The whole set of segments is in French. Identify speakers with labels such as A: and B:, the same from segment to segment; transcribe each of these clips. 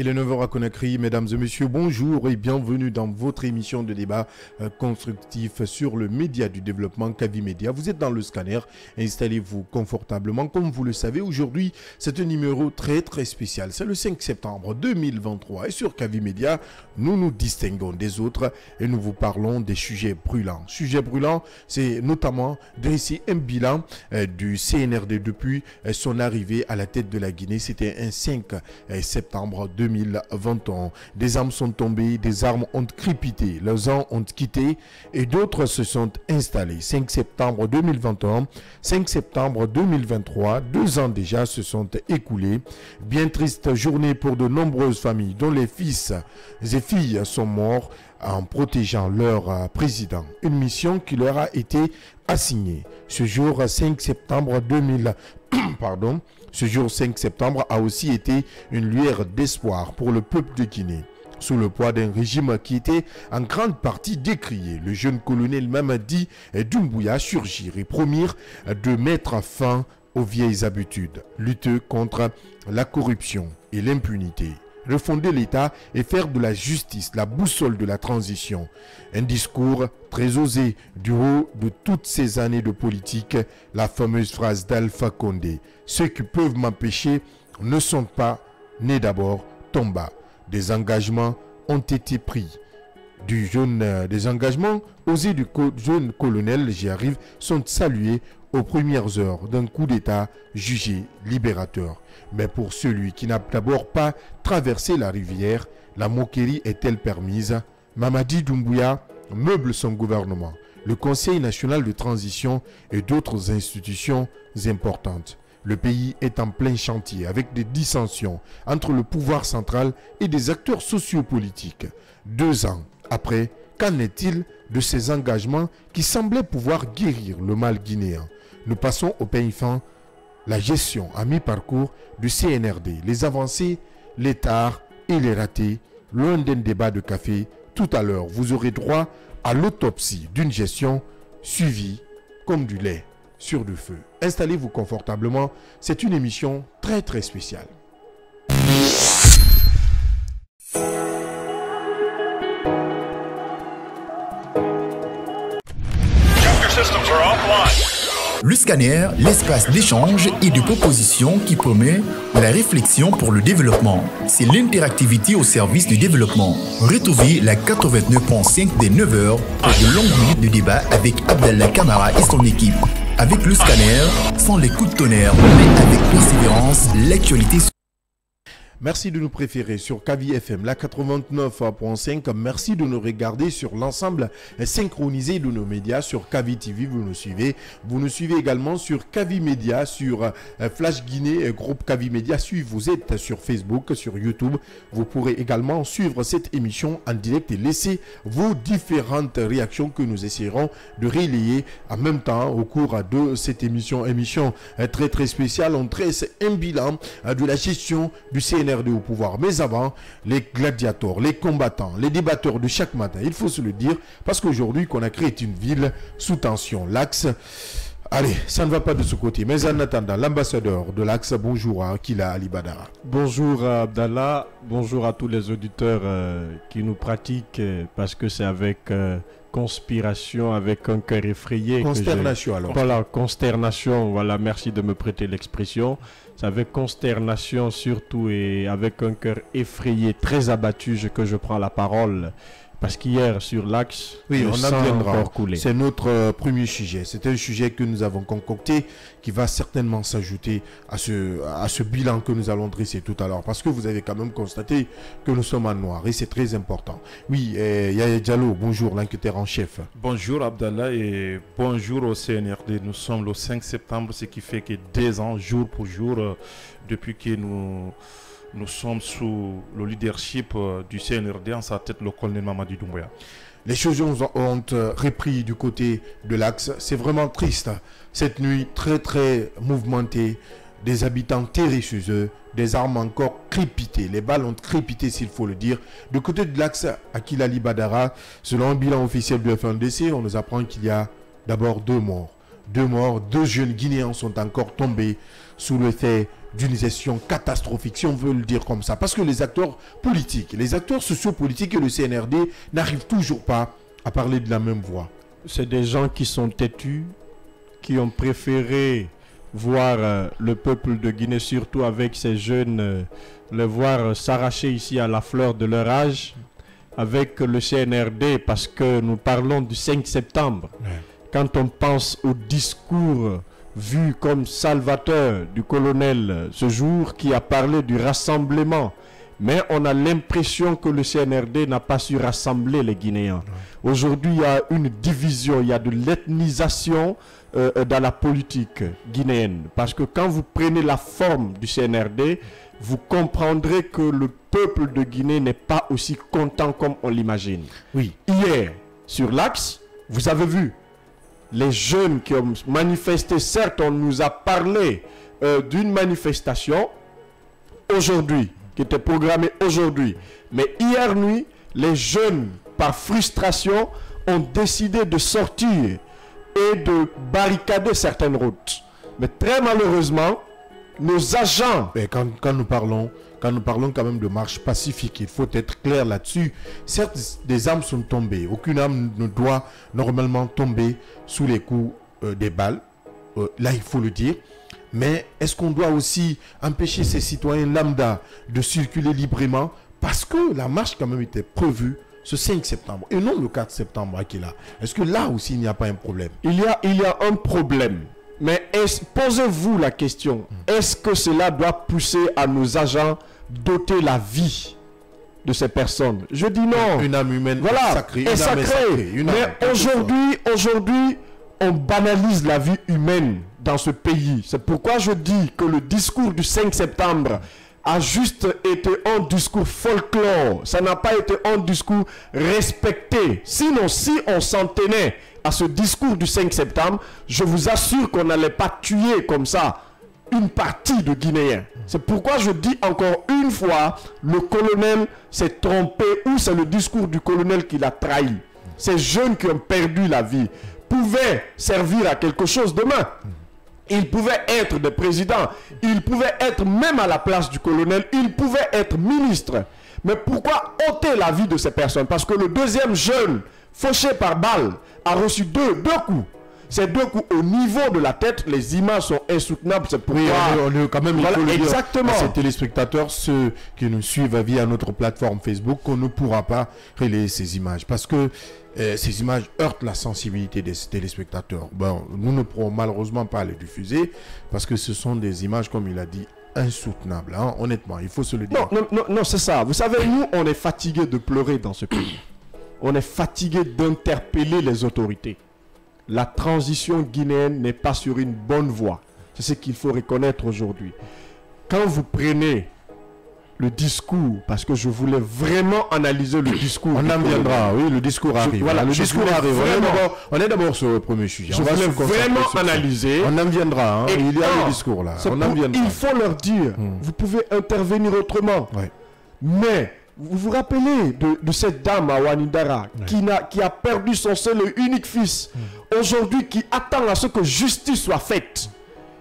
A: Il est 9 h à Conakry, mesdames et messieurs, bonjour et bienvenue dans votre émission de débat constructif sur le média du développement Kavi Média. Vous êtes dans le scanner, installez-vous confortablement. Comme vous le savez, aujourd'hui, c'est un numéro très spécial. C'est le 5 septembre 2023 et sur Kavi Média, nous nous distinguons des autres et nous vous parlons des sujets brûlants. Sujets brûlants, c'est notamment dresser un bilan du CNRD depuis son arrivée à la tête de la Guinée. C'était un 5 septembre 2021. Des armes sont tombées, des armes ont crépité, les uns ont quitté et d'autres se sont installés. 5 septembre 2021, 5 septembre 2023, 2 ans déjà se sont écoulés. Bien triste journée pour de nombreuses familles dont les fils et filles sont morts en protégeant leur président. Une mission qui leur a été assignée. Ce jour 5 septembre 2000, ce jour 5 septembre a aussi été une lueur d'espoir pour le peuple de Guinée. Sous le poids d'un régime qui était en grande partie décrié, le jeune colonel Mamadi Doumbouya surgir et promirent de mettre fin aux vieilles habitudes, lutter contre la corruption et l'impunité, refonder l'État et faire de la justice la boussole de la transition. Un discours très osé du haut de toutes ces années de politique, la fameuse phrase d'Alpha Condé. Ceux qui peuvent m'empêcher ne sont pas nés d'abord, tomba. Des engagements ont été pris. Des engagements osés du jeune colonel, j'y arrive, sont salués aux premières heures d'un coup d'État jugé libérateur. Mais pour celui qui n'a d'abord pas traversé la rivière, la moquerie est-elle permise? Mamadi Doumbouya meuble son gouvernement, le Conseil national de transition et d'autres institutions importantes. Le pays est en plein chantier avec des dissensions entre le pouvoir central et des acteurs sociopolitiques. 2 ans après, qu'en est-il de ces engagements qui semblaient pouvoir guérir le mal guinéen? Nous passons au peigne fin, la gestion à mi-parcours du CNRD, les avancées, les tares et les ratés, loin d'un débat de café. Tout à l'heure, vous aurez droit à l'autopsie d'une gestion suivie comme du lait sur du feu. Installez-vous confortablement, c'est une émission très spéciale.
B: Le scanner, l'espace d'échange et de proposition qui promet la réflexion pour le développement. C'est l'interactivité au service du développement. Retrouvez la 89.5 des 9h pour de longues minutes de débat avec Abdallah Kamara et son équipe. Avec le scanner, sans les coups de tonnerre, mais avec persévérance, l'actualité.
A: Merci de nous préférer sur Kavi FM, la 89.5. Merci de nous regarder sur l'ensemble synchronisé de nos médias, sur Kavi TV, vous nous suivez. Vous nous suivez également sur Kavi Média, sur Flash Guinée, groupe Kavi Média. Si vous êtes sur Facebook, sur YouTube, vous pourrez également suivre cette émission en direct et laisser vos différentes réactions que nous essaierons de relayer en même temps au cours de cette émission. Émission très spéciale. On dresse un bilan de la gestion du CNRD au pouvoir. Mais avant, les gladiateurs, les combattants, les débatteurs de chaque matin, il faut se le dire, parce qu'aujourd'hui, Conakry est une ville sous tension. L'Axe, allez, ça ne va pas de ce côté. Mais en attendant, l'ambassadeur de l'Axe, bonjour à Akila Ali Badara.
C: Bonjour à Abdallah, bonjour à tous les auditeurs qui nous pratiquent, parce que c'est avec conspiration, avec un cœur effrayé.
A: Consternation alors.
C: Voilà, consternation, voilà, merci de me prêter l'expression. C'est avec consternation surtout et avec un cœur effrayé, très abattu que je prends la parole. Parce qu'hier, sur l'Axe,
A: oui,
C: le
A: on
C: sang
A: en viendra.
C: encore coulé.
A: C'est notre premier sujet. C'est un sujet que nous avons concocté qui va certainement s'ajouter à ce bilan que nous allons dresser tout à l'heure. Parce que vous avez quand même constaté que nous sommes en noir et c'est très important. Oui, Yaya Diallo, bonjour, l'enquêteur en chef.
D: Bonjour Abdallah et bonjour au CNRD. Nous sommes le 5 septembre, ce qui fait que 2 ans, jour pour jour, depuis que nous sommes sous le leadership du CNRD, en sa tête le colonel Mamadi Doumbouya.
A: Les choses ont repris du côté de l'Axe. C'est vraiment triste. Cette nuit très mouvementée, des habitants terrés chez eux, des armes encore crépitées. Les balles ont crépité, s'il faut le dire. Du côté de l'Axe, Akila Ali Badara, selon un bilan officiel du FNDC, on nous apprend qu'il y a d'abord 2 morts. 2 morts, 2 jeunes Guinéens sont encore tombés sous l'effet d'une gestion catastrophique, si on veut le dire comme ça. Parce que les acteurs politiques, les acteurs sociopolitiques et le CNRD n'arrivent toujours pas à parler de la même voix.
C: C'est des gens qui sont têtus, qui ont préféré voir le peuple de Guinée, surtout avec ces jeunes, le voir s'arracher ici à la fleur de leur âge, avec le CNRD, parce que nous parlons du 5 septembre. Ouais. Quand on pense au discours vu comme salvateur du colonel ce jour, qui a parlé du rassemblement, mais on a l'impression que le CNRD n'a pas su rassembler les Guinéens. Ouais. Aujourd'hui, il y a une division, il y a de l'ethnisation dans la politique guinéenne. Parce que quand vous prenez la forme du CNRD, vous comprendrez que le peuple de Guinée n'est pas aussi content comme on l'imagine. Oui. Hier, sur l'axe, vous avez vu les jeunes qui ont manifesté. Certes, on nous a parlé d'une manifestation aujourd'hui, qui était programmée aujourd'hui. Mais hier nuit, les jeunes, par frustration, ont décidé de sortir et de barricader certaines routes. Mais très malheureusement, nos agents...
A: Et quand nous parlons quand même de marche pacifique, il faut être clair là-dessus. Certes, des âmes sont tombées. Aucune âme ne doit normalement tomber sous les coups des balles. Là, il faut le dire. Mais est-ce qu'on doit aussi empêcher ces citoyens lambda de circuler librement? Parce que la marche quand même était prévue ce 5 septembre et non le 4 septembre à Kila. Est-ce que là aussi il n'y a pas un problème?
C: Il y a un problème. Mais posez-vous la question, est-ce que cela doit pousser à nos agents doter la vie de ces personnes? Je dis non.
A: Une âme humaine sacrée.
C: Est sacrée. Mais aujourd'hui, on banalise la vie humaine dans ce pays. C'est pourquoi je dis que le discours du 5 septembre a juste été un discours folklore. Ça n'a pas été un discours respecté. Sinon, si on s'en tenait à ce discours du 5 septembre, je vous assure qu'on n'allait pas tuer comme ça une partie de Guinéens. C'est pourquoi je dis encore une fois, le colonel s'est trompé, ou c'est le discours du colonel qui l'a trahi. Ces jeunes qui ont perdu la vie pouvaient servir à quelque chose demain. Ils pouvaient être des présidents, ils pouvaient être même à la place du colonel, ils pouvaient être ministres. Mais pourquoi ôter la vie de ces personnes? Parce que le deuxième jeune, fauché par balle, a reçu deux coups. Ces deux coups au niveau de la tête, les images sont insoutenables. C'est pourquoi...
A: Oui, quand même, il faut le
C: exactement.
A: dire à ces téléspectateurs, ceux qui nous suivent via notre plateforme Facebook, qu'on ne pourra pas relayer ces images. Parce que ces images heurtent la sensibilité des téléspectateurs. Bon, nous ne pourrons malheureusement pas les diffuser parce que ce sont des images, comme il a dit, insoutenables. Hein, honnêtement, il faut se le dire.
C: Non, c'est ça. Vous savez, nous, on est fatigués de pleurer dans ce pays. On est fatigués d'interpeller les autorités. La transition guinéenne n'est pas sur une bonne voie. C'est ce qu'il faut reconnaître aujourd'hui. Quand vous prenez le discours, parce que je voulais vraiment analyser le discours.
A: On en viendra, oui, le discours arrive.
C: Voilà, le discours arrive.
A: On est d'abord sur le premier sujet.
C: Je voulais vraiment analyser.
A: On en viendra, hein. Il y a le discours là. On en viendra.
C: Il faut leur dire, vous pouvez intervenir autrement. Ouais. Mais, vous vous rappelez de cette dame à Wanidara qui a perdu son seul et unique fils, aujourd'hui qui attend à ce que justice soit faite.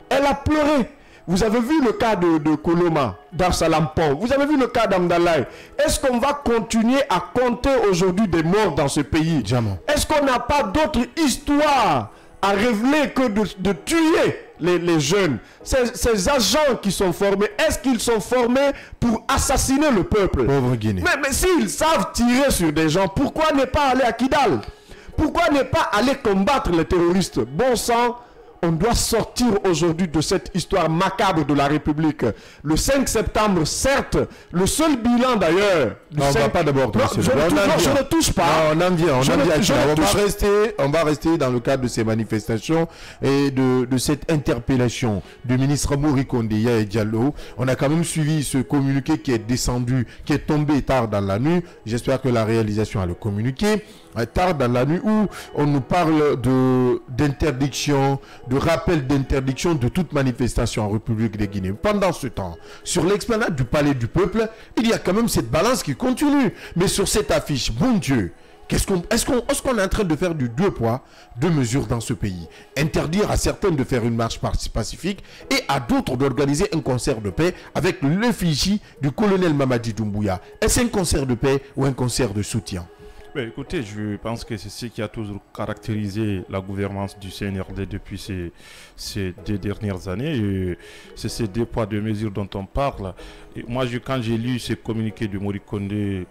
C: Elle a pleuré. Vous avez vu le cas de Koloma, d'Arsalampon. Vous avez vu le cas d'Amdalaï. Est-ce qu'on va continuer à compter aujourd'hui des morts dans ce pays?
A: Jamais.
C: Est-ce qu'on n'a pas d'autres histoires à révéler que de tuer les jeunes? Ces agents qui sont formés, est-ce qu'ils sont formés pour assassiner le peuple?
A: Pauvre Guinée.
C: Mais s'ils savent tirer sur des gens, pourquoi ne pas aller à Kidal? Pourquoi ne pas aller combattre les terroristes? Bon sang, on doit sortir aujourd'hui de cette histoire macabre de la République. Le 5 septembre, certes, le seul bilan d'ailleurs...
A: On ne va pas d'abord...
C: Je ne touche pas.
A: Non, on en vient. On va rester dans le cadre de ces manifestations et de cette interpellation du ministre Mouri Kondé et Diallo. On a quand même suivi ce communiqué qui est descendu, qui est tombé tard dans la nuit. J'espère que la réalisation a le communiqué. Tard dans la nuit, où on nous parle d'interdiction, de rappel d'interdiction de toute manifestation en République de Guinée. Pendant ce temps, sur l'explanade du Palais du Peuple, il y a quand même cette balance qui continue. Mais sur cette affiche, bon Dieu, Est-ce qu'on est en train de faire du 2 poids, 2 mesures dans ce pays? Interdire à certains de faire une marche pacifique et à d'autres d'organiser un concert de paix avec l'effigie du colonel Mamadi Doumbouya. Est-ce un concert de paix ou un concert de soutien?
D: Ben, écoutez, je pense que c'est ce qui a toujours caractérisé la gouvernance du CNRD depuis ces 2 dernières années. C'est ces 2 poids, 2 mesures dont on parle. Et moi, quand j'ai lu ces communiqués de Mori Kondé,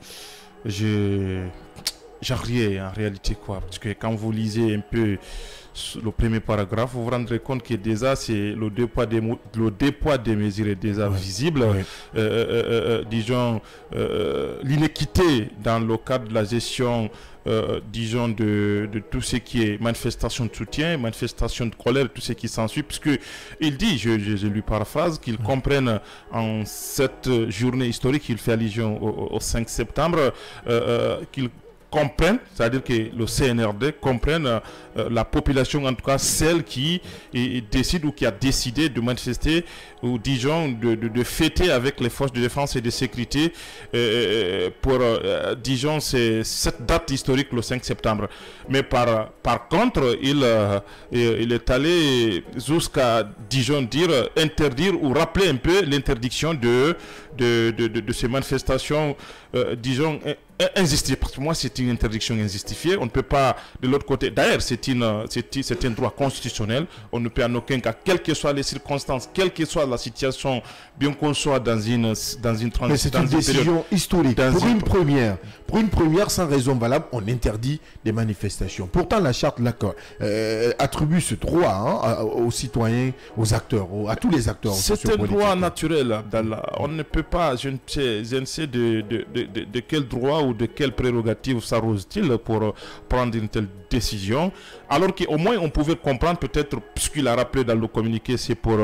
D: j'en riais en réalité, quoi. Parce que quand vous lisez un peu le premier paragraphe, vous vous rendrez compte que déjà c'est le 2 poids des mesures est déjà visible. Disons, l'inéquité dans le cadre de la gestion, disons, de tout ce qui est manifestation de soutien, manifestation de colère, tout ce qui s'ensuit, puisque il dit, je lui paraphrase, qu'ils comprennent en cette journée historique, il fait allusion au 5 septembre, qu'ils comprennent, c'est-à-dire que le CNRD comprenne la population, en tout cas celle qui décide ou qui a décidé de manifester ou disons de fêter avec les forces de défense et de sécurité pour disons cette date historique le 5 septembre. Mais par contre il est allé jusqu'à disons interdire ou rappeler un peu l'interdiction de ces manifestations disons injustifiées. Parce que moi c'est une interdiction injustifiée. On ne peut pas de l'autre côté. D'ailleurs c'est un droit constitutionnel. On ne peut en aucun cas, quelles que soient les circonstances, quelle que soit la situation, bien qu'on soit dans une transition.
A: Mais c'est une décision historique. Pour une première, sans raison valable, on interdit des manifestations. Pourtant, la charte attribue ce droit aux citoyens, aux acteurs, à tous les acteurs.
D: C'est un droit naturel, Abdallah. On ne peut pas, je ne sais de quel droit ou de quelle prérogative s'arrose-t-il pour prendre une telle décision, alors qu'au moins on pouvait comprendre peut-être, puisqu'il a rappelé dans le communiqué, c'est pour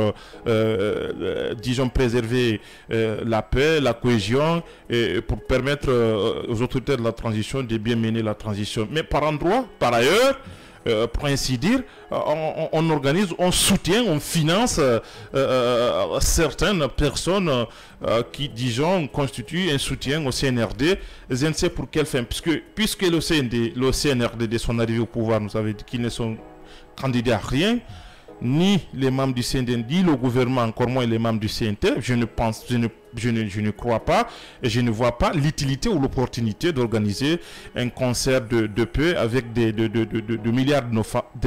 D: disons préserver la paix, la cohésion et pour permettre aux autorités de la transition de bien mener la transition. Mais par endroit, par ailleurs, pour ainsi dire, on organise, on soutient, on finance certaines personnes qui, disons, constituent un soutien au CNRD. Je ne sais pour quelle fin, puisque le CNRD, de son arrivée au pouvoir, nous avait dit qu'ils ne sont candidats à rien, ni les membres du CND, ni le gouvernement, encore moins les membres du CNT. Je ne crois pas et je ne vois pas l'utilité ou l'opportunité d'organiser un concert de paix avec de milliards de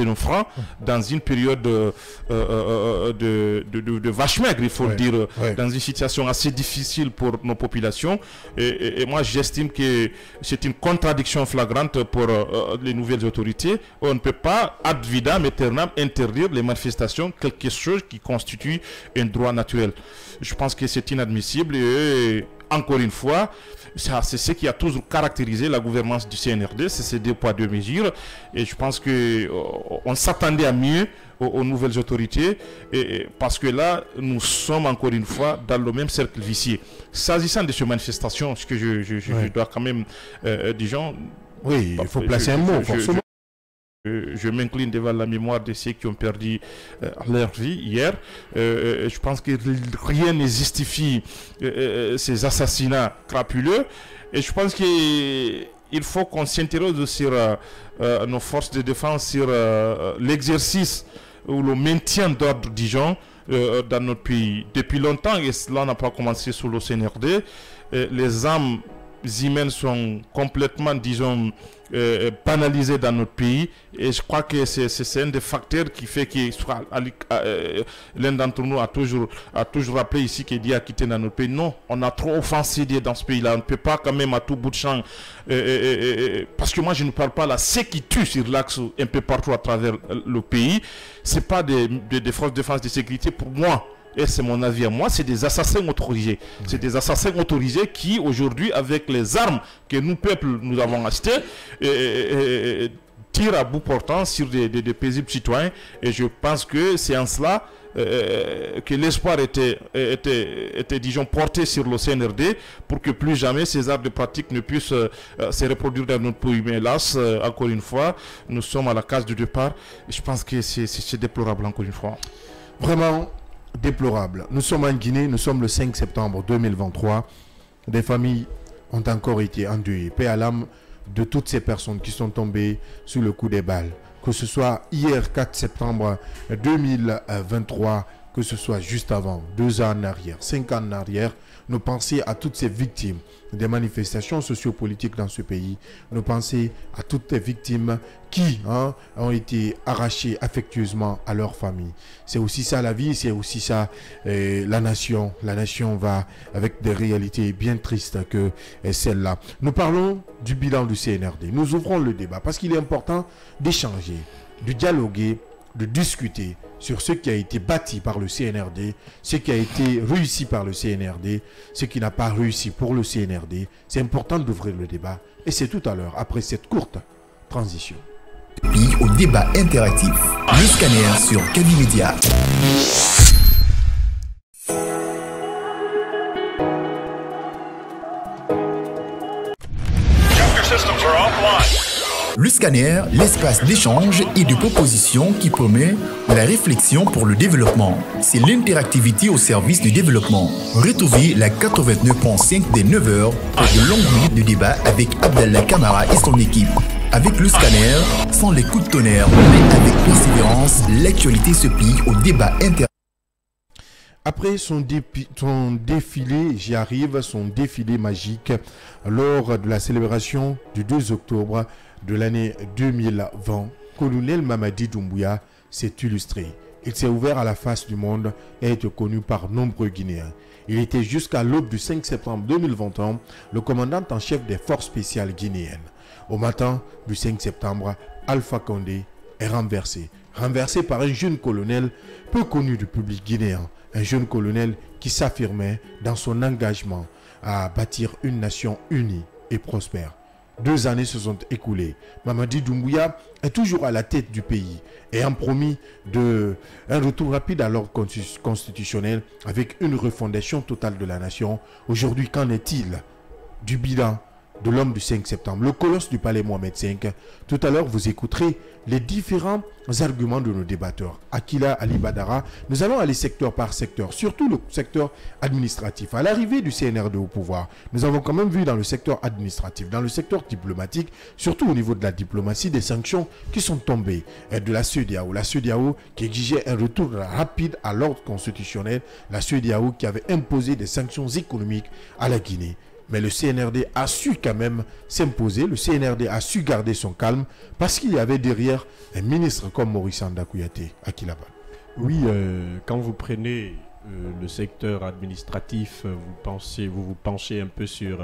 D: nos francs dans une période de vache maigre, il faut le dire, dans une situation assez difficile pour nos populations. Et moi, j'estime que c'est une contradiction flagrante pour les nouvelles autorités. On ne peut pas, ad vitam aeternam, interdire les manifestations, quelque chose qui constitue un droit naturel. Je pense que c'est inadmissible et encore une fois, c'est ce qui a toujours caractérisé la gouvernance du CNRD, c'est ces 2 poids 2 mesures. Et je pense qu'on s'attendait à mieux aux nouvelles autorités parce que là, nous sommes encore une fois dans le même cercle vicieux. S'agissant de ces manifestations, ce que je dois quand même, disons...
A: Oui, il faut placer un mot, forcément.
D: Je m'incline devant la mémoire de ceux qui ont perdu leur vie hier. Je pense que rien ne justifie ces assassinats crapuleux. Et je pense qu'il faut qu'on s'interroge sur nos forces de défense, sur l'exercice ou le maintien d'ordre, disons, dans notre pays. Depuis longtemps, et cela n'a pas commencé sous le CNRD, les âmes humaines sont complètement, disons, banalisées dans notre pays, et je crois que c'est un des facteurs qui fait que l'un d'entre nous a toujours rappelé ici qu'il dit à quitter dans notre pays. Non, on a trop offensé dans ce pays-là, on ne peut pas quand même à tout bout de champ, parce que moi je ne parle pas là, ceux qui tuent sur l'axe un peu partout à travers le pays, c'est pas des forces de défense de sécurité pour moi. Et c'est mon avis à moi, c'est des assassins autorisés. C'est des assassins autorisés qui, aujourd'hui, avec les armes que nous, peuple, nous avons achetées, tirent à bout portant sur des paisibles citoyens. Et je pense que c'est en cela que l'espoir était, disons, porté sur le CNRD pour que plus jamais ces arts de pratique ne puissent se reproduire dans notre pays. Mais hélas, encore une fois, nous sommes à la case du départ. Et je pense que c'est déplorable, encore une fois.
A: Vraiment déplorable. Nous sommes en Guinée, nous sommes le 5 septembre 2023. Des familles ont encore été endeuillées. Paix à l'âme de toutes ces personnes qui sont tombées sous le coup des balles. Que ce soit hier 4 septembre 2023, que ce soit juste avant, 2 ans en arrière, 5 ans en arrière, nos pensées à toutes ces victimes des manifestations sociopolitiques dans ce pays, nos pensées à toutes les victimes qui ont été arrachées affectueusement à leur famille. C'est aussi ça la vie, c'est aussi ça la nation. La nation va avec des réalités bien tristes que celle-là. Nous parlons du bilan du CNRD. Nous ouvrons le débat parce qu'il est important d'échanger, de dialoguer, de discuter sur ce qui a été bâti par le CNRD, ce qui a été réussi par le CNRD, ce qui n'a pas réussi pour le CNRD. C'est important d'ouvrir le débat et c'est tout à l'heure, après cette courte transition.
B: Puis au débat interactif, le scanner sur Kavi Media. Le scanner, l'espace d'échange et de propositions qui promet la réflexion pour le développement. C'est l'interactivité au service du développement. Retrouvez la 89.5 des 9h pour de longues minutes de débat avec Abdallah Kamara et son équipe. Avec le scanner, sans les coups de tonnerre, mais avec persévérance, l'actualité se plie au débat interactif.
A: Après son défilé, j'y arrive, son défilé magique lors de la célébration du 2 octobre de l'année 2020, colonel Mamadi Doumbouya s'est illustré. Il s'est ouvert à la face du monde et a été connu par nombreux Guinéens. Il était jusqu'à l'aube du 5 septembre 2021 le commandant en chef des forces spéciales guinéennes. Au matin du 5 septembre, Alpha Condé est renversé par un jeune colonel peu connu du public guinéen. Un jeune colonel qui s'affirmait dans son engagement à bâtir une nation unie et prospère. 2 années se sont écoulées. Mamadi Doumbouya est toujours à la tête du pays et a promis un retour rapide à l'ordre constitutionnel avec une refondation totale de la nation. Aujourd'hui, qu'en est-il du bilan de l'homme du 5 septembre, le colosse du palais Mohamed V? Tout à l'heure, vous écouterez les différents arguments de nos débatteurs. Akila Ali Badara, nous allons aller secteur par secteur, surtout le secteur administratif. À l'arrivée du CNRD au pouvoir, nous avons quand même vu dans le secteur administratif, dans le secteur diplomatique, surtout au niveau de la diplomatie, des sanctions qui sont tombées de la CEDEAO. La CEDEAO qui exigeait un retour rapide à l'ordre constitutionnel, la CEDEAO qui avait imposé des sanctions économiques à la Guinée. Mais le CNRD a su quand même s'imposer, le CNRD a su garder son calme parce qu'il y avait derrière un ministre comme Maurice Anda Kouyaté à Kilaba.
C: Oui, quand vous prenez le secteur administratif, vous vous penchez un peu sur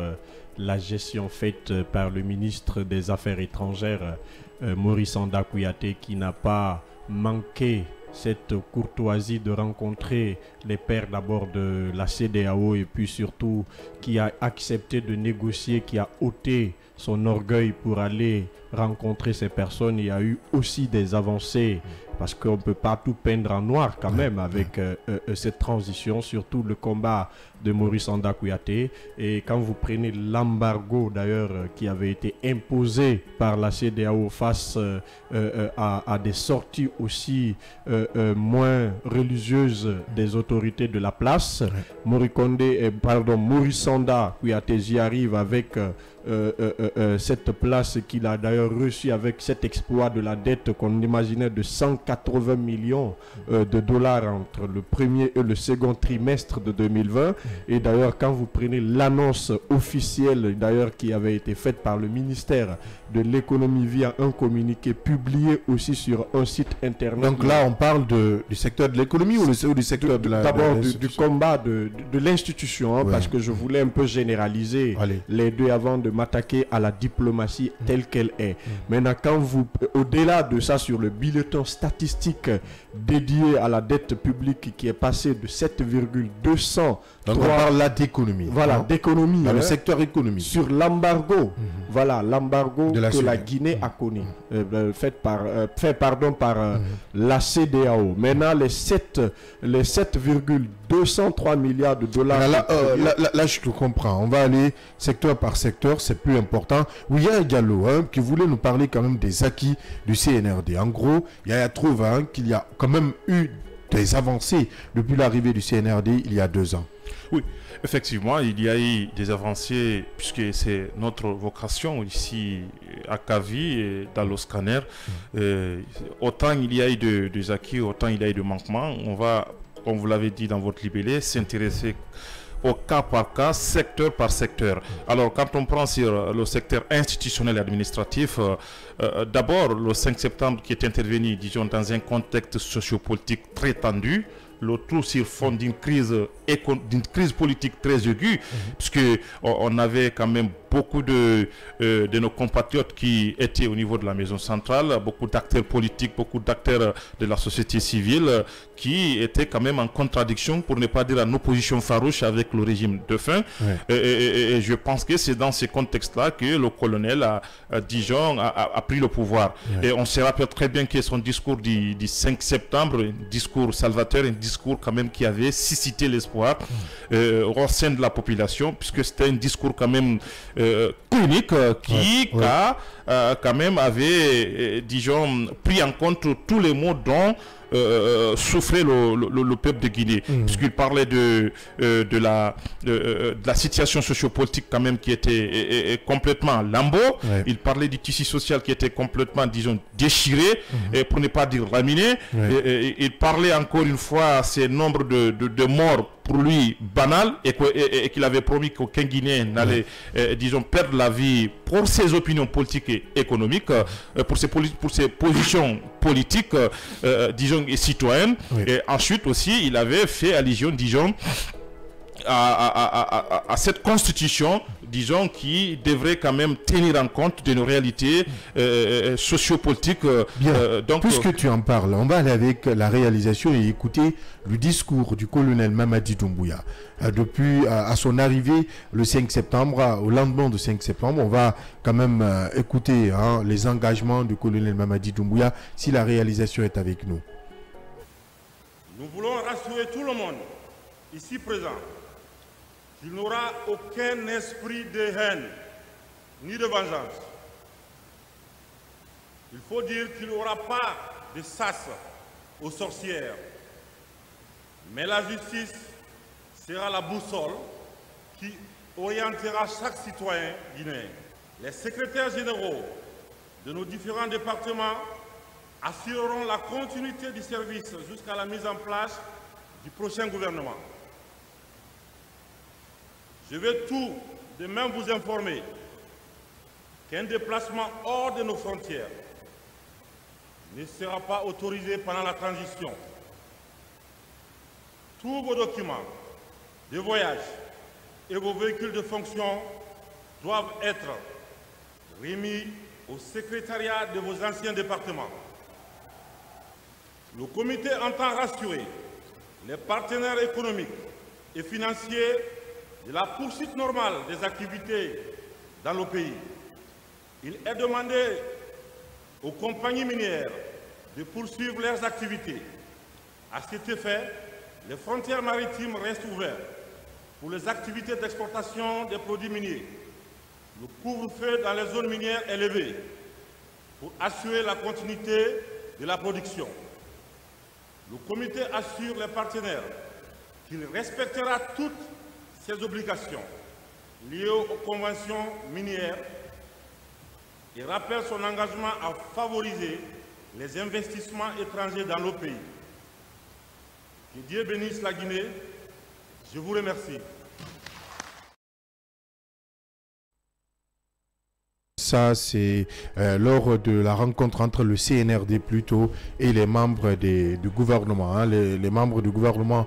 C: la gestion faite par le ministre des Affaires étrangères, Maurice Anda Kouyaté, qui n'a pas manqué cette courtoisie de rencontrer les pairs d'abord de la CEDEAO et puis surtout qui a accepté de négocier, qui a ôté son orgueil pour aller rencontrer ces personnes. Il y a eu aussi des avancées parce qu'on ne peut pas tout peindre en noir quand même avec cette transition, surtout le combat de Maurice Anda Kouyaté. Et quand vous prenez l'embargo d'ailleurs qui avait été imposé par la CEDEAO face à des sorties aussi moins religieuses des autorités de la place, Maurice Anda Kouyaté y arrive avec cette place qu'il a d'ailleurs reçue avec cet exploit de la dette qu'on imaginait de 180 millions de dollars entre le premier et le second trimestre de 2020. Et d'ailleurs, quand vous prenez l'annonce officielle d'ailleurs qui avait été faite par le ministère de l'économie via un communiqué publié aussi sur un site internet.
A: Donc là, on parle du secteur de l'économie ou du secteur de la...
C: D'abord du combat de l'institution, hein, parce que je voulais un peu généraliser les deux avant de m'attaquer à la diplomatie telle qu'elle est. Maintenant, quand vous, au-delà de ça, sur le bulletin statistique dédié à la dette publique qui est passé de 7,200.
A: Donc on parle là d'économie.
C: Voilà, d'économie.
A: Dans le secteur économique.
C: Sur l'embargo, voilà, l'embargo que la Guinée a connu, fait par la CEDEAO. Maintenant, les 7,203 milliards de dollars.
A: Là, je te comprends. On va aller secteur par secteur, c'est plus important. Yaya Diallo, qui voulait nous parler quand même des acquis du CNRD. En gros, Yaya trouve qu'il y a quand même eu des avancées depuis l'arrivée du CNRD il y a 2 ans.
D: Oui, effectivement, il y a eu des avancées, puisque c'est notre vocation ici à Kavi et dans le scanner. Autant il y a eu des acquis, autant il y a eu de manquements. On va, comme vous l'avez dit dans votre libellé, s'intéresser au cas par cas, secteur par secteur. Alors, quand on prend sur le secteur institutionnel et administratif, d'abord, le 5 septembre qui est intervenu, disons, dans un contexte sociopolitique très tendu, le tout sur fond d'une crise politique très aiguë, puisque on avait quand même beaucoup de nos compatriotes qui étaient au niveau de la maison centrale, beaucoup d'acteurs politiques, beaucoup d'acteurs de la société civile qui étaient quand même en contradiction, pour ne pas dire en opposition farouche avec le régime de faim. Et je pense que c'est dans ce contexte-là que le colonel Dijon a pris le pouvoir. Et on se rappelle très bien que son discours du 5 septembre, un discours salvateur, un discours quand même qui avait suscité l'espoir au sein de la population, puisque c'était un discours quand même clinique qui quand même avait, disons, pris en compte tous les maux dont souffrait le peuple de Guinée, puisqu'il parlait de la situation sociopolitique quand même qui était complètement lambeau. Il parlait du tissu social qui était complètement, disons, déchiré, et pour ne pas dire laminé. Il parlait encore une fois ces nombres de morts pour lui banal, et qu'il avait promis qu'aucun Guinéen n'allait, disons, perdre la vie pour ses opinions politiques et économiques, pour ses positions politiques, disons, et citoyennes. Et ensuite aussi, il avait fait allusion, disons, à cette constitution, disons, qui devrait quand même tenir en compte de nos réalités sociopolitiques.
A: Donc, puisque tu en parles, on va aller avec la réalisation et écouter le discours du colonel Mamadi Doumbouya. Depuis à son arrivée le 5 septembre, au lendemain du 5 septembre, on va quand même écouter les engagements du colonel Mamadi Doumbouya, si la réalisation est avec nous.
E: Nous voulons rassurer tout le monde ici présent qu'il n'y aura aucun esprit de haine ni de vengeance. Il faut dire qu'il n'y aura pas de sas aux sorcières, mais la justice sera la boussole qui orientera chaque citoyen guinéen. Les secrétaires généraux de nos différents départements assureront la continuité du service jusqu'à la mise en place du prochain gouvernement. Je vais tout de même vous informer qu'un déplacement hors de nos frontières ne sera pas autorisé pendant la transition. Tous vos documents de voyage et vos véhicules de fonction doivent être remis au secrétariat de vos anciens départements. Le comité entend rassurer les partenaires économiques et financiers de la poursuite normale des activités dans le pays. Il est demandé aux compagnies minières de poursuivre leurs activités. À cet effet, les frontières maritimes restent ouvertes pour les activités d'exportation des produits miniers. Le couvre-feu dans les zones minières est levé pour assurer la continuité de la production. Le comité assure les partenaires qu'il respectera toutes ses obligations liées aux conventions minières et rappelle son engagement à favoriser les investissements étrangers dans le pays. Que Dieu bénisse la Guinée. Je vous remercie.
A: Ça, c'est lors de la rencontre entre le CNRD plutôt et les membres du gouvernement, les membres du gouvernement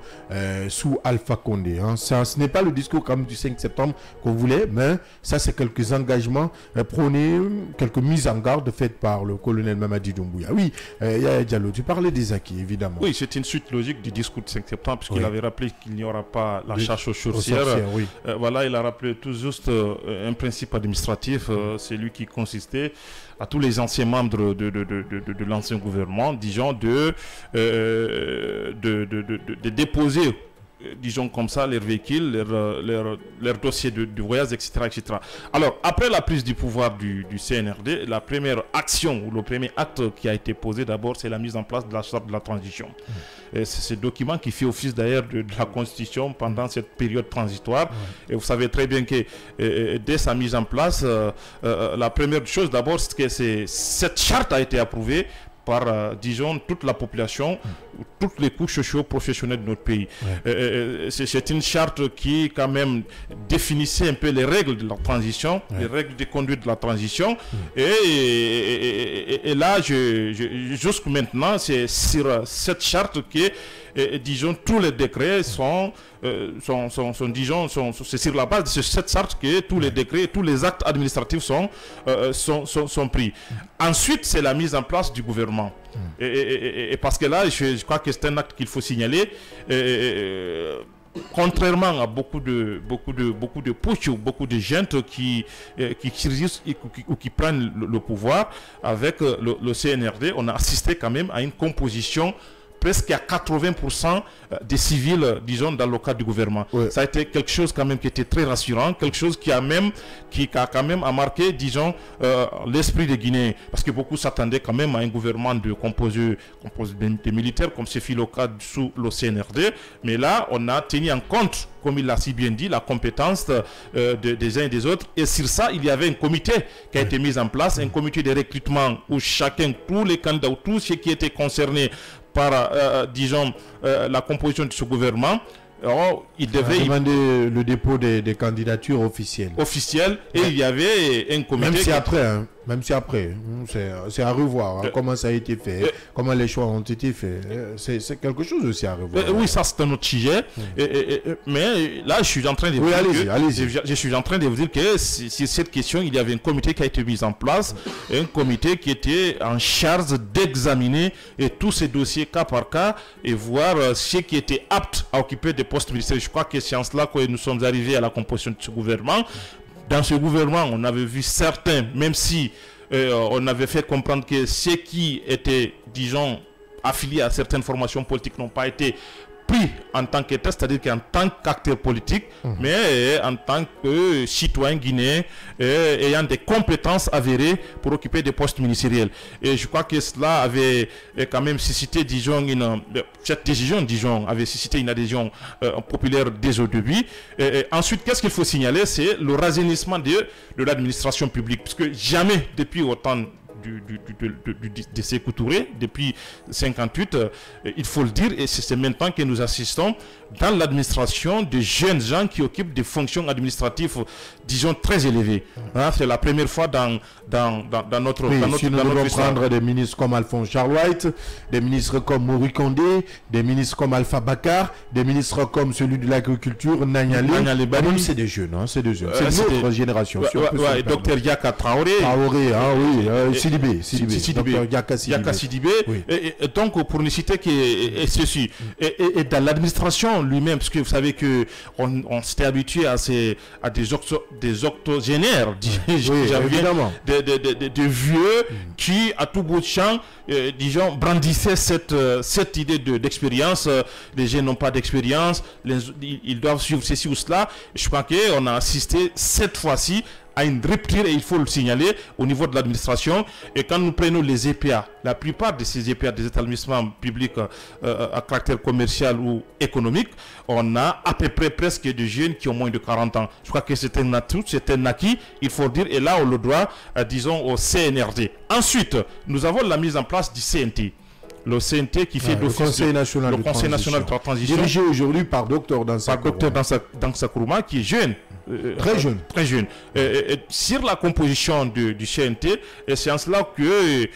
A: sous Alpha Condé. Ça, ce n'est pas le discours comme du 5 septembre qu'on voulait, mais ça, c'est quelques engagements prônés, quelques mises en garde faites par le colonel Mamadi Doumbouya. Oui, Yaya Diallo, tu parlais des acquis, évidemment.
D: Oui, c'est une suite logique du discours du 5 septembre, puisqu'il avait rappelé qu'il n'y aura pas la chasse aux sorcières.
A: Oui.
D: Voilà, il a rappelé tout juste un principe administratif, c'est lui qui consistait à tous les anciens membres de l'ancien gouvernement, disons, de déposer disons comme ça, leurs véhicules, leurs dossiers de voyage, etc., etc. Alors, après la prise du pouvoir du CNRD, la première action ou le premier acte qui a été posé d'abord, c'est la mise en place de la charte de la transition. C'est ce document qui fait office d'ailleurs de la Constitution pendant cette période transitoire. Et vous savez très bien que dès sa mise en place, la première chose d'abord, c'est que cette charte a été approuvée par, disons, toute la population, toutes les couches socio-professionnelles de notre pays. C'est une charte qui, quand même, définissait un peu les règles de la transition, les règles de conduite de la transition. Et là, jusqu'à maintenant, c'est sur cette charte que, disons, tous les décrets c'est sur la base de cette charte que tous les décrets, tous les actes administratifs sont pris. Ensuite, c'est la mise en place du gouvernement. Et parce que là, je crois que c'est un acte qu'il faut signaler. Contrairement à beaucoup de push ou beaucoup de gens qui résistent ou qui prennent le pouvoir avec le CNRD, on a assisté quand même à une composition presque à 80% des civils, disons, dans le cadre du gouvernement. Ça a été quelque chose quand même qui était très rassurant, quelque chose qui a quand même marqué, disons, l'esprit des Guinéens. Parce que beaucoup s'attendaient quand même à un gouvernement composé de militaires, comme c'est fait le cas sous le CNRD. Mais là, on a tenu en compte, comme il l'a si bien dit, la compétence des uns et des autres. Et sur ça, il y avait un comité qui a été mis en place, un comité de recrutement où tous les candidats, ou tous ceux qui étaient concernés par, disons, la composition de ce gouvernement, il devait
A: demander le dépôt des candidatures officielles.
D: Et il y avait un comité.
A: Même si après, c'est à revoir comment ça a été fait, comment les choix ont été faits. C'est quelque chose aussi à revoir.
D: Oui, ça c'est un autre sujet. Mais là, je suis en train de vous dire je suis en train de vous dire que sur cette question, il y avait un comité qui a été mis en place, un comité qui était en charge d'examiner tous ces dossiers cas par cas et voir ceux qui étaient aptes à occuper des postes ministériels. Je crois que c'est en cela que nous sommes arrivés à la composition de ce gouvernement. Dans ce gouvernement, on avait vu certains, même si on avait fait comprendre que ceux qui étaient, disons, affiliés à certaines formations politiques n'ont pas été pris en tant qu'État, c'est-à-dire qu'en tant qu'acteur politique, mais en tant que citoyen guinéen ayant des compétences avérées pour occuper des postes ministériels. Et je crois que cela avait quand même suscité, disons, cette décision, disons, avait suscité une adhésion populaire dès au début. Ensuite, qu'est-ce qu'il faut signaler? C'est le rajeunissement de l'administration publique, puisque jamais depuis autant de Sékou Touré, depuis 58, il faut le dire, et c'est maintenant que nous assistons dans l'administration de jeunes gens qui occupent des fonctions administratives, disons, très élevées. C'est la première fois dans notre
A: si nous devons prendre des ministres comme Alphonse Charles White, des ministres comme Mori Kondé, des ministres comme Alpha Bakar, des ministres comme celui de l'agriculture, Nanyale Bani, c'est des jeunes, c'est notre génération.
D: Docteur Yaka Traoré, Yaka Sidibé. Et donc, pour ne citer que ceci, et dans l'administration lui-même, parce que vous savez que on s'était habitué à des octogénaires, de vieux qui, à tout bout de champ, disons, brandissaient cette idée d'expérience. Les jeunes n'ont pas d'expérience, ils doivent suivre ceci ou cela. Je crois qu'on a assisté cette fois-ci à une rupture, et il faut le signaler, au niveau de l'administration. Et quand nous prenons les EPA, la plupart de ces EPA, des établissements publics à caractère commercial ou économique, on a à peu près presque des jeunes qui ont moins de 40 ans. Je crois que c'est un atout, c'est un acquis, il faut dire, et là on le doit, disons, au CNRD. Ensuite, nous avons la mise en place du CNT. Le CNT qui fait
A: le Conseil national
D: de la transition,
A: dirigé aujourd'hui par Dr
D: Dansa Kourouma, qui est jeune. Très jeune. Sur la composition du CNT, c'est en cela que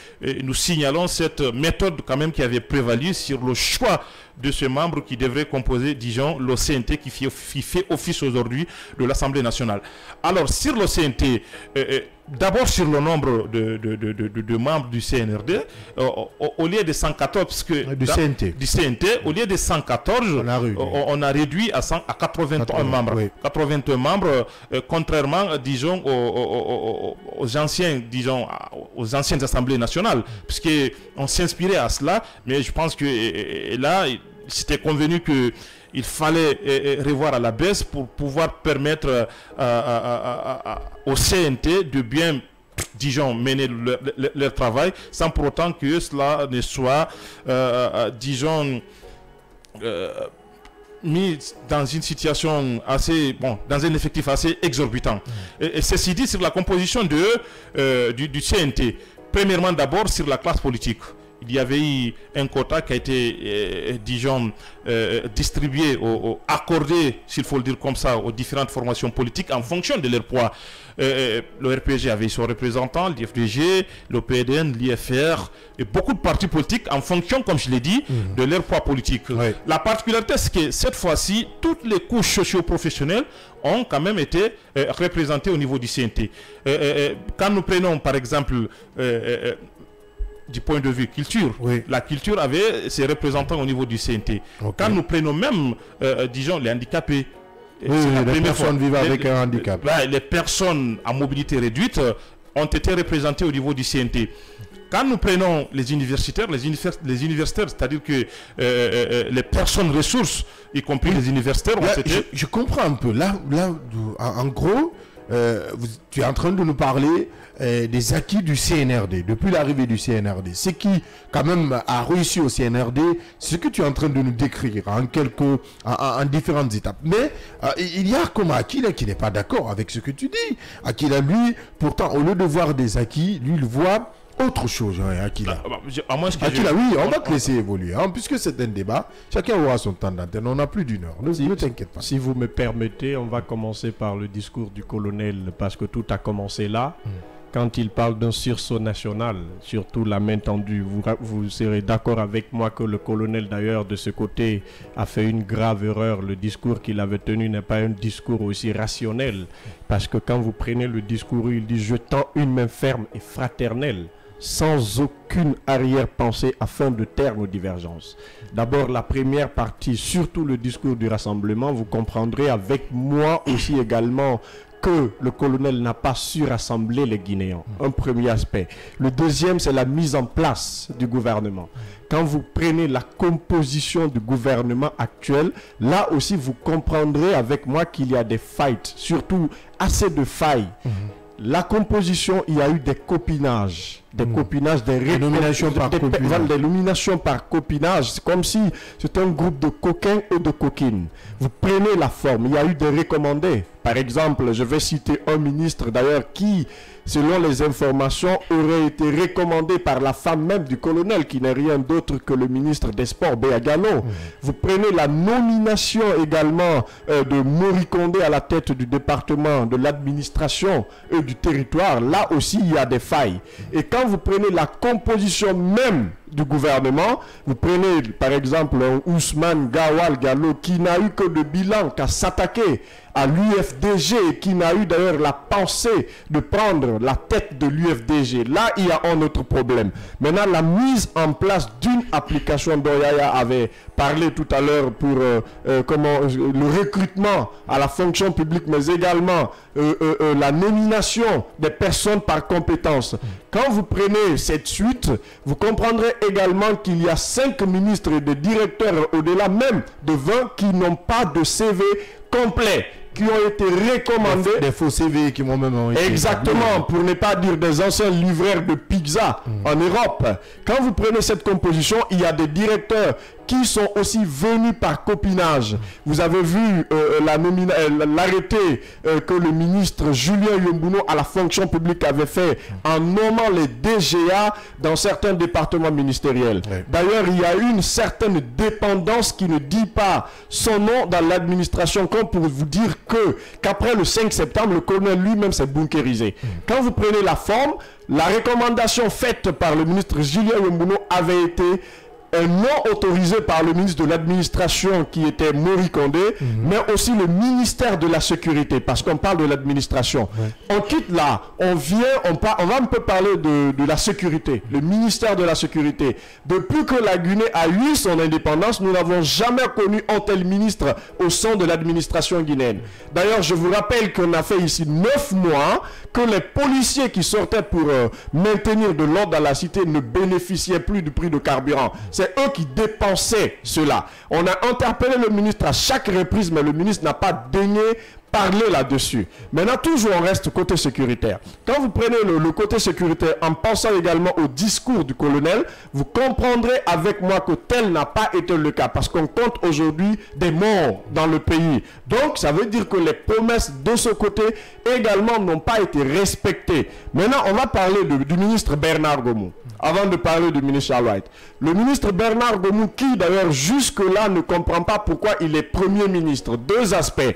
D: nous signalons cette méthode quand même qui avait prévalu sur le choix de ce membre qui devrait composer, disons, le CNT qui fait office aujourd'hui de l'Assemblée nationale. Alors, sur le CNT, d'abord sur le nombre de membres du CNRD, au lieu de 114, parce que
A: du CNT,
D: au lieu de 114, on a réduit à 81 membres. Oui. 81 membres, contrairement, disons, aux anciens, disons, aux anciennes assemblées nationales, puisqu'on s'inspirait à cela, mais je pense que là, c'était convenu que il fallait revoir à la baisse pour pouvoir permettre au CNT de bien, disons, mener leur travail sans pour autant que cela ne soit, disons, mis dans une situation assez, bon, dans un effectif assez exorbitant. Et ceci dit, sur la composition du CNT, premièrement d'abord sur la classe politique. Il y avait eu un quota qui a été, disons, distribué, accordé, s'il faut le dire comme ça, aux différentes formations politiques en fonction de leur poids. Le RPG avait son représentant, l'IFDG, l'OPDN, l'IFR, et beaucoup de partis politiques en fonction, comme je l'ai dit, de leur poids politique. Ouais. La particularité, c'est que cette fois-ci, toutes les couches socio-professionnelles ont quand même été représentées au niveau du CNT. Quand nous prenons, par exemple, du point de vue culture, oui, la culture avait ses représentants au niveau du CNT. Okay. Quand nous prenons même, disons, les handicapés,
A: oui, les personnes vivant avec un handicap,
D: les personnes à mobilité réduite ont été représentées au niveau du CNT. Quand nous prenons les universitaires, c'est-à-dire que les personnes ressources, y compris les universitaires, ont été...
A: Je comprends un peu. Là, en gros, tu es en train de nous parler des acquis du CNRD, depuis l'arrivée du CNRD. Ce qui, quand même, a réussi au CNRD, c'est ce que tu es en train de nous décrire en différentes étapes. Mais il y a comme Akila qui n'est pas d'accord avec ce que tu dis. Akila, lui, pourtant, au lieu de voir des acquis, lui, il voit autre chose, hein, Akila. Akila, oui, on va te laisser évoluer. Hein, puisque c'est un débat, chacun aura son temps d'antenne. On n'a plus d'une heure. Ne t'inquiète pas.
C: Si vous me permettez, on va commencer par le discours du colonel, parce que tout a commencé là. Quand il parle d'un sursaut national, surtout la main tendue, vous serez d'accord avec moi que le colonel d'ailleurs de ce côté a fait une grave erreur. Le discours qu'il avait tenu n'est pas un discours aussi rationnel. Parce que quand vous prenez le discours, il dit « Je tends une main ferme et fraternelle ». Sans aucune arrière-pensée afin de taire nos divergences. D'abord, la première partie, surtout le discours du rassemblement, vous comprendrez avec moi aussi également que le colonel n'a pas su rassembler les Guinéens. Un premier aspect. Le deuxième, c'est la mise en place du gouvernement. Quand vous prenez la composition du gouvernement actuel, là aussi vous comprendrez avec moi qu'il y a des failles, surtout assez de failles. La composition, il y a eu des copinages. Des copinages, des nominations par copinage. C'est comme si c'était un groupe de coquins ou de coquines. Vous prenez la forme. Il y a eu des recommandés. Par exemple, je vais citer un ministre d'ailleurs qui, selon les informations, aurait été recommandé par la femme même du colonel, qui n'est rien d'autre que le ministre des Sports, Béa Gallo. Vous prenez la nomination également de Mori Kondé à la tête du département de l'administration et du territoire. Là aussi, il y a des failles. Et quand vous prenez la composition même du gouvernement, vous prenez par exemple Ousmane Gawal Gallo qui n'a eu que de bilan qu'à s'attaquer à l'UFDG et qui n'a eu d'ailleurs la pensée de prendre la tête de l'UFDG. Là, il y a un autre problème. Maintenant, la mise en place d'une application dont Yaya avait parlé tout à l'heure pour le recrutement à la fonction publique, mais également la nomination des personnes par compétence. Quand vous prenez cette suite, vous comprendrez également qu'il y a 5 ministres et des directeurs au-delà même de 20 qui n'ont pas de CV complet, qui ont été recommandés.
A: Des faux CV qui m'ont même été...
C: Exactement, pour ne pas dire des anciens livreurs de pizza en Europe. Quand vous prenez cette composition, il y a des directeurs qui sont aussi venus par copinage. Vous avez vu l'arrêté que le ministre Julien Yombuno à la fonction publique avait fait en nommant les DGA dans certains départements ministériels. Oui. D'ailleurs, il y a une certaine dépendance qui ne dit pas son nom dans l'administration, comme pour vous dire qu'après le 5 septembre, le colonel lui-même s'est bunkérisé. Quand vous prenez la forme, la recommandation faite par le ministre Julien Yombuno avait été non autorisé par le ministre de l'administration qui était Mori Kondé, mais aussi le ministère de la sécurité, parce qu'on parle de l'administration. On quitte là, on va un peu parler de la sécurité, le ministère de la sécurité. Depuis que la Guinée a eu son indépendance, nous n'avons jamais connu un tel ministre au sein de l'administration guinéenne. D'ailleurs, je vous rappelle qu'on a fait ici 9 mois que les policiers qui sortaient pour maintenir de l'ordre dans la cité ne bénéficiaient plus du prix de carburant. c'est eux qui dépensaient cela. On a interpellé le ministre à chaque reprise, mais le ministre n'a pas daigné parler là-dessus. Maintenant, toujours on reste côté sécuritaire. Quand vous prenez le côté sécuritaire en pensant également au discours du colonel, vous comprendrez avec moi que tel n'a pas été le cas parce qu'on compte aujourd'hui des morts dans le pays. Donc, ça veut dire que les promesses de ce côté également n'ont pas été respectées. Maintenant, on va parler du ministre Bernard Gomou. Avant de parler du ministre Charles White. Le ministre Bernard Gomou, qui d'ailleurs jusque-là ne comprend pas pourquoi il est Premier ministre. Deux aspects.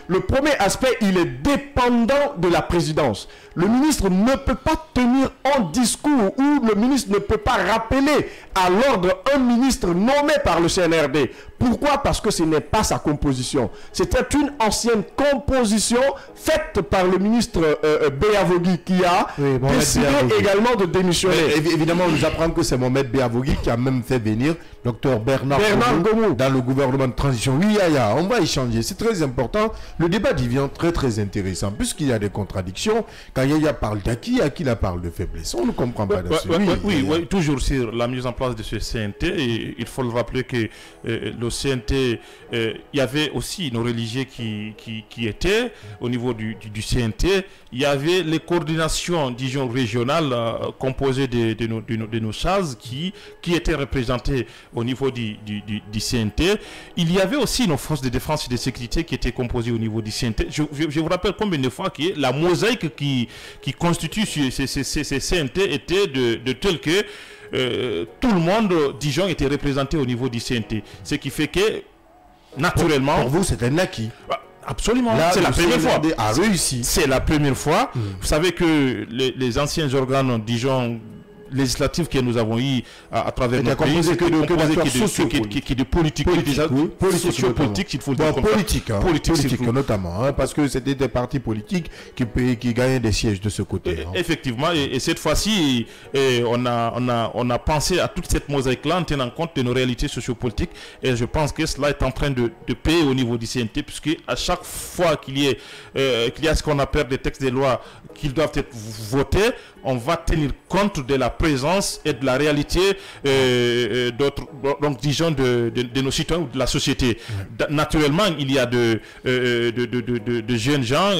C: Le premier aspect, il est dépendant de la présidence. Le ministre ne peut pas tenir un discours ou le ministre ne peut pas rappeler à l'ordre un ministre nommé par le CNRD. Pourquoi? Parce que ce n'est pas sa composition. C'était une ancienne composition faite par le ministre Béavogui qui a décidé également de démissionner.
A: Évidemment, on nous apprend que c'est Mohamed Béavogui qui a même fait venir Dr Bernard Gomou dans le gouvernement de transition. Oui, on va échanger. C'est très important. Le débat devient très intéressant puisqu'il y a des contradictions. Quand Yaya parle d'acquis, Akila parle de faiblesse. On ne comprend pas là-dessus.
D: Oui, toujours sur la mise en place de ce CNT. Et il faut le rappeler que le CNT, il y avait aussi nos religieux qui étaient au niveau du CNT. Il y avait les coordinations, disons, régionales composées de nos chazes qui étaient représentées au niveau du CNT. Il y avait aussi nos forces de défense et de sécurité qui étaient composées au niveau du CNT. Je vous rappelle combien de fois que la mosaïque qui constitue ces CNT était de tel que tout le monde, disons, était représenté au niveau du CNT. Ce qui fait que, naturellement...
A: Pour vous, c'est un acquis.
D: Absolument, c'est la première fois.
A: A réussi.
D: C'est la première fois. Vous savez que les anciens organes, disons, législatifs que nous avons eu à travers notre pays, c'est que de politique, sociopolitique, il faut le dire comme ça.
A: Politique notamment, parce que c'était des partis politiques qui gagnaient des sièges de ce côté.
D: Effectivement, et cette fois-ci, on a pensé à toute cette mosaïque-là en tenant compte de nos réalités sociopolitiques, et je pense que cela est en train de payer au niveau du CNT, puisque à chaque fois qu'il y a ce qu'on appelle des textes de loi qui doivent être votés, on va tenir compte de la présence et de la réalité donc disons de nos citoyens ou de la société. Naturellement, il y a de jeunes gens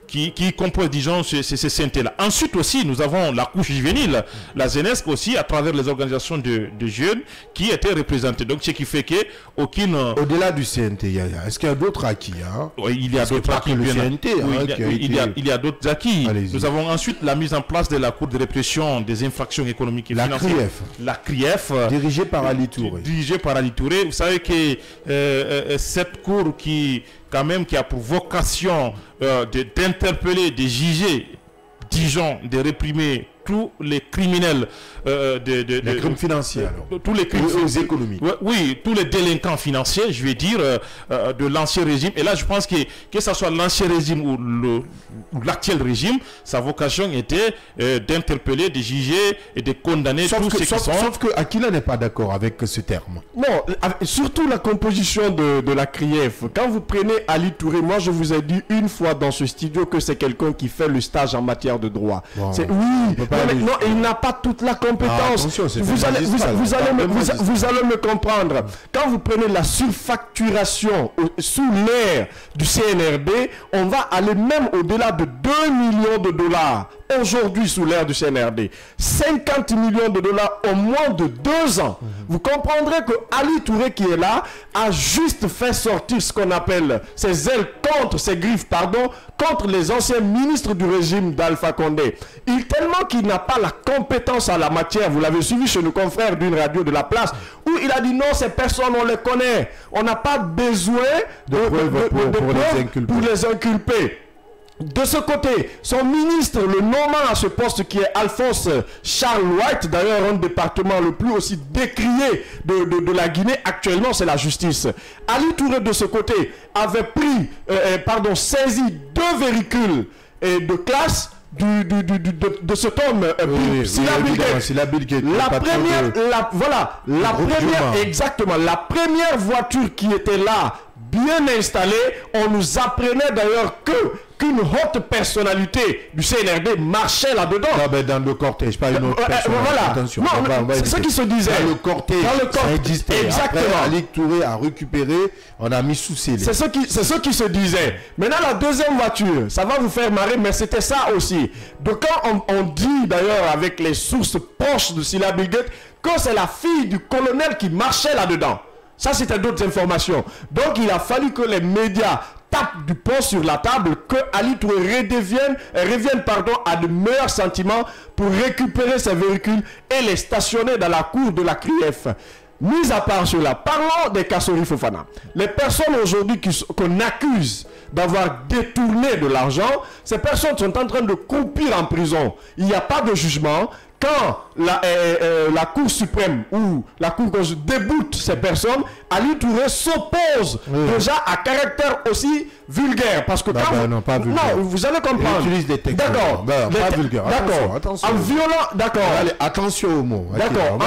D: qui composent, disons, ces CNT-là. Ensuite aussi, nous avons la couche juvénile, la jeunesse aussi, à travers les organisations de jeunes qui étaient représentées. Donc, ce qui fait qu'aucune...
A: Au-delà du CNT, est-ce qu'il y a d'autres acquis
D: Oui, il y a d'autres acquis.
A: Le CNT,
D: il y a d'autres acquis. Nous avons ensuite la mise en place de la Cour de répression des infractions économiques et financières.
A: La CRIEF. Dirigée par Ali Touré.
D: Vous savez que cette cour qui a pour vocation d'interpeller, de juger, disons, de réprimer tous les criminels
A: les crimes financiers,
D: tous les crimes
A: économiques.
D: Oui, tous les délinquants financiers, je vais dire, de l'ancien régime. Et là, je pense que ce soit l'ancien régime ou l'actuel régime, sa vocation était d'interpeller, de juger et de condamner tous ceux qui sont...
A: Sauf que Akila n'est pas d'accord avec ce terme.
C: Non, surtout la composition de la CRIEF. Quand vous prenez Ali Touré, moi je vous ai dit une fois dans ce studio que c'est quelqu'un qui fait le stage en matière de droit. Bon, non, il n'a pas toute la compétence. Vous allez me comprendre. Quand vous prenez la surfacturation sous l'ère du CNRD, on va aller même au-delà de 2 millions de dollars. Aujourd'hui, sous l'ère du CNRD, 50 millions de dollars en moins de 2 ans. Vous comprendrez que Ali Touré qui est là a juste fait sortir ce qu'on appelle ses ailes ses griffes, contre les anciens ministres du régime d'Alpha Condé. Tellement qu'il n'a pas la compétence en la matière. Vous l'avez suivi chez nos confrères d'une radio de la place, où il a dit non, ces personnes, on les connaît. On n'a pas besoin de preuves pour les inculper. De ce côté, son ministre, le nommant à ce poste qui est Alphonse Charles White, d'ailleurs un département le plus aussi décrié de la Guinée actuellement, c'est la justice. Ali Touré de ce côté avait saisi 2 véhicules de classe de cet homme, la première voiture qui était là bien installé. On nous apprenait d'ailleurs qu'une haute personnalité du CNRD marchait là-dedans.
A: Dans le cortège, pas une autre personne.
C: Voilà.
A: Attention,
C: C'est ce qui se disait.
A: Dans le cortège, ça existait.
C: Exactement.
A: Après, Ali Touré a récupéré, on a mis sous scellé.
C: C'est ce qui se disait. Maintenant, la deuxième voiture, ça va vous faire marrer, mais c'était ça aussi. Donc, quand on dit d'ailleurs avec les sources proches de Sila Bilguet que c'est la fille du colonel qui marchait là-dedans. Ça, c'était d'autres informations. Donc, il a fallu que les médias tapent du poing sur la table, que Ali Touré revienne à de meilleurs sentiments pour récupérer ses véhicules et les stationner dans la cour de la CRIEF. Mis à part cela, parlons des Kassori Fofana. Les personnes aujourd'hui qu'on accuse d'avoir détourné de l'argent, ces personnes sont en train de croupir en prison. Il n'y a pas de jugement. Quand la Cour suprême ou la Cour déboute ces personnes, Ali Touré s'oppose déjà à caractère aussi vulgaire. Parce que
A: non, pas vulgaire.
C: Non, vous allez comprendre.
A: Il utilise des techniques.
C: D'accord.
A: Pas vulgaire.
C: D'accord.
A: Attention.
C: En violant, d'accord.
A: Allez, attention aux mots.
C: D'accord.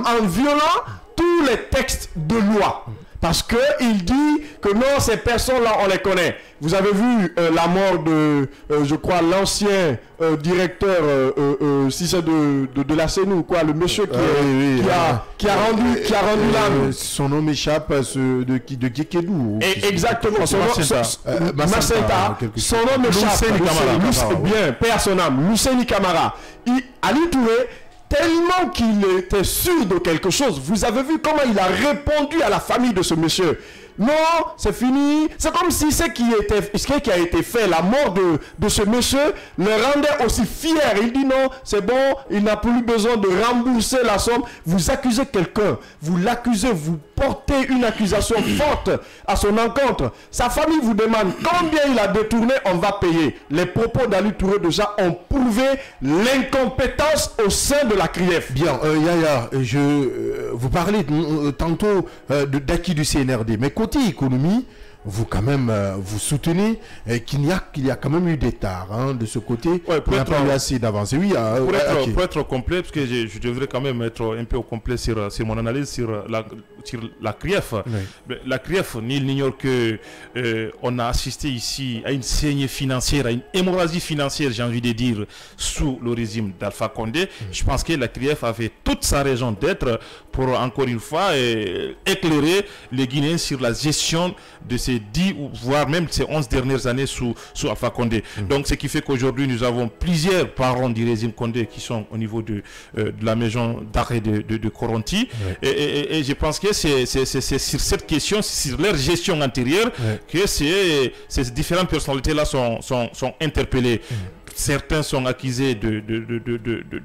C: En violant tous les textes de loi. Parce qu'il dit que non, ces personnes-là, on les connaît. Vous avez vu la mort de, je crois, l'ancien directeur, si c'est de la CENU, quoi, le monsieur qui a rendu l'âme.
A: Son nom m'échappe, de Kékédou.
C: Exactement, son nom Macenta. Son nom m'échappe. Bien, paix à son âme. Luceni Camara. Ali Touré, tellement qu'il était sûr de quelque chose. Vous avez vu comment il a répondu à la famille de ce monsieur. Non, c'est fini. C'est comme si ce qui a été fait, la mort de ce monsieur, le rendait aussi fier. Il dit non, c'est bon, il n'a plus besoin de rembourser la somme. Vous accusez quelqu'un, vous l'accusez, vous portez une accusation forte à son encontre. Sa famille vous demande combien il a détourné, on va payer. Les propos d'Ali Touré déjà ont prouvé l'incompétence au sein de la CRIEF.
A: Bien, Yaya, vous parlez tantôt d'acquis du CNRD, mais côté économie, vous quand même vous soutenez qu'il y a quand même eu des tares de ce côté.
D: Ouais,
A: il n'y a pas eu assez d'avancée. Oui,
D: pour être complet, parce que je devrais quand même être un peu au complet sur mon analyse sur la CRIEF. Oui. La CRIEF, nul n'ignore que on a assisté ici à une saignée financière, à une hémorragie financière, j'ai envie de dire, sous le régime d'Alpha Condé. Je pense que la CRIEF avait toute sa raison d'être pour, encore une fois, éclairer les Guinéens sur la gestion de ces 10 voire même ces 11 dernières années sous Alpha Condé. Donc ce qui fait qu'aujourd'hui nous avons plusieurs parents du régime Condé qui sont au niveau de la maison d'arrêt de Koronti. Et je pense que c'est sur cette question, sur leur gestion antérieure que ces différentes personnalités là sont interpellées. Certains sont accusés de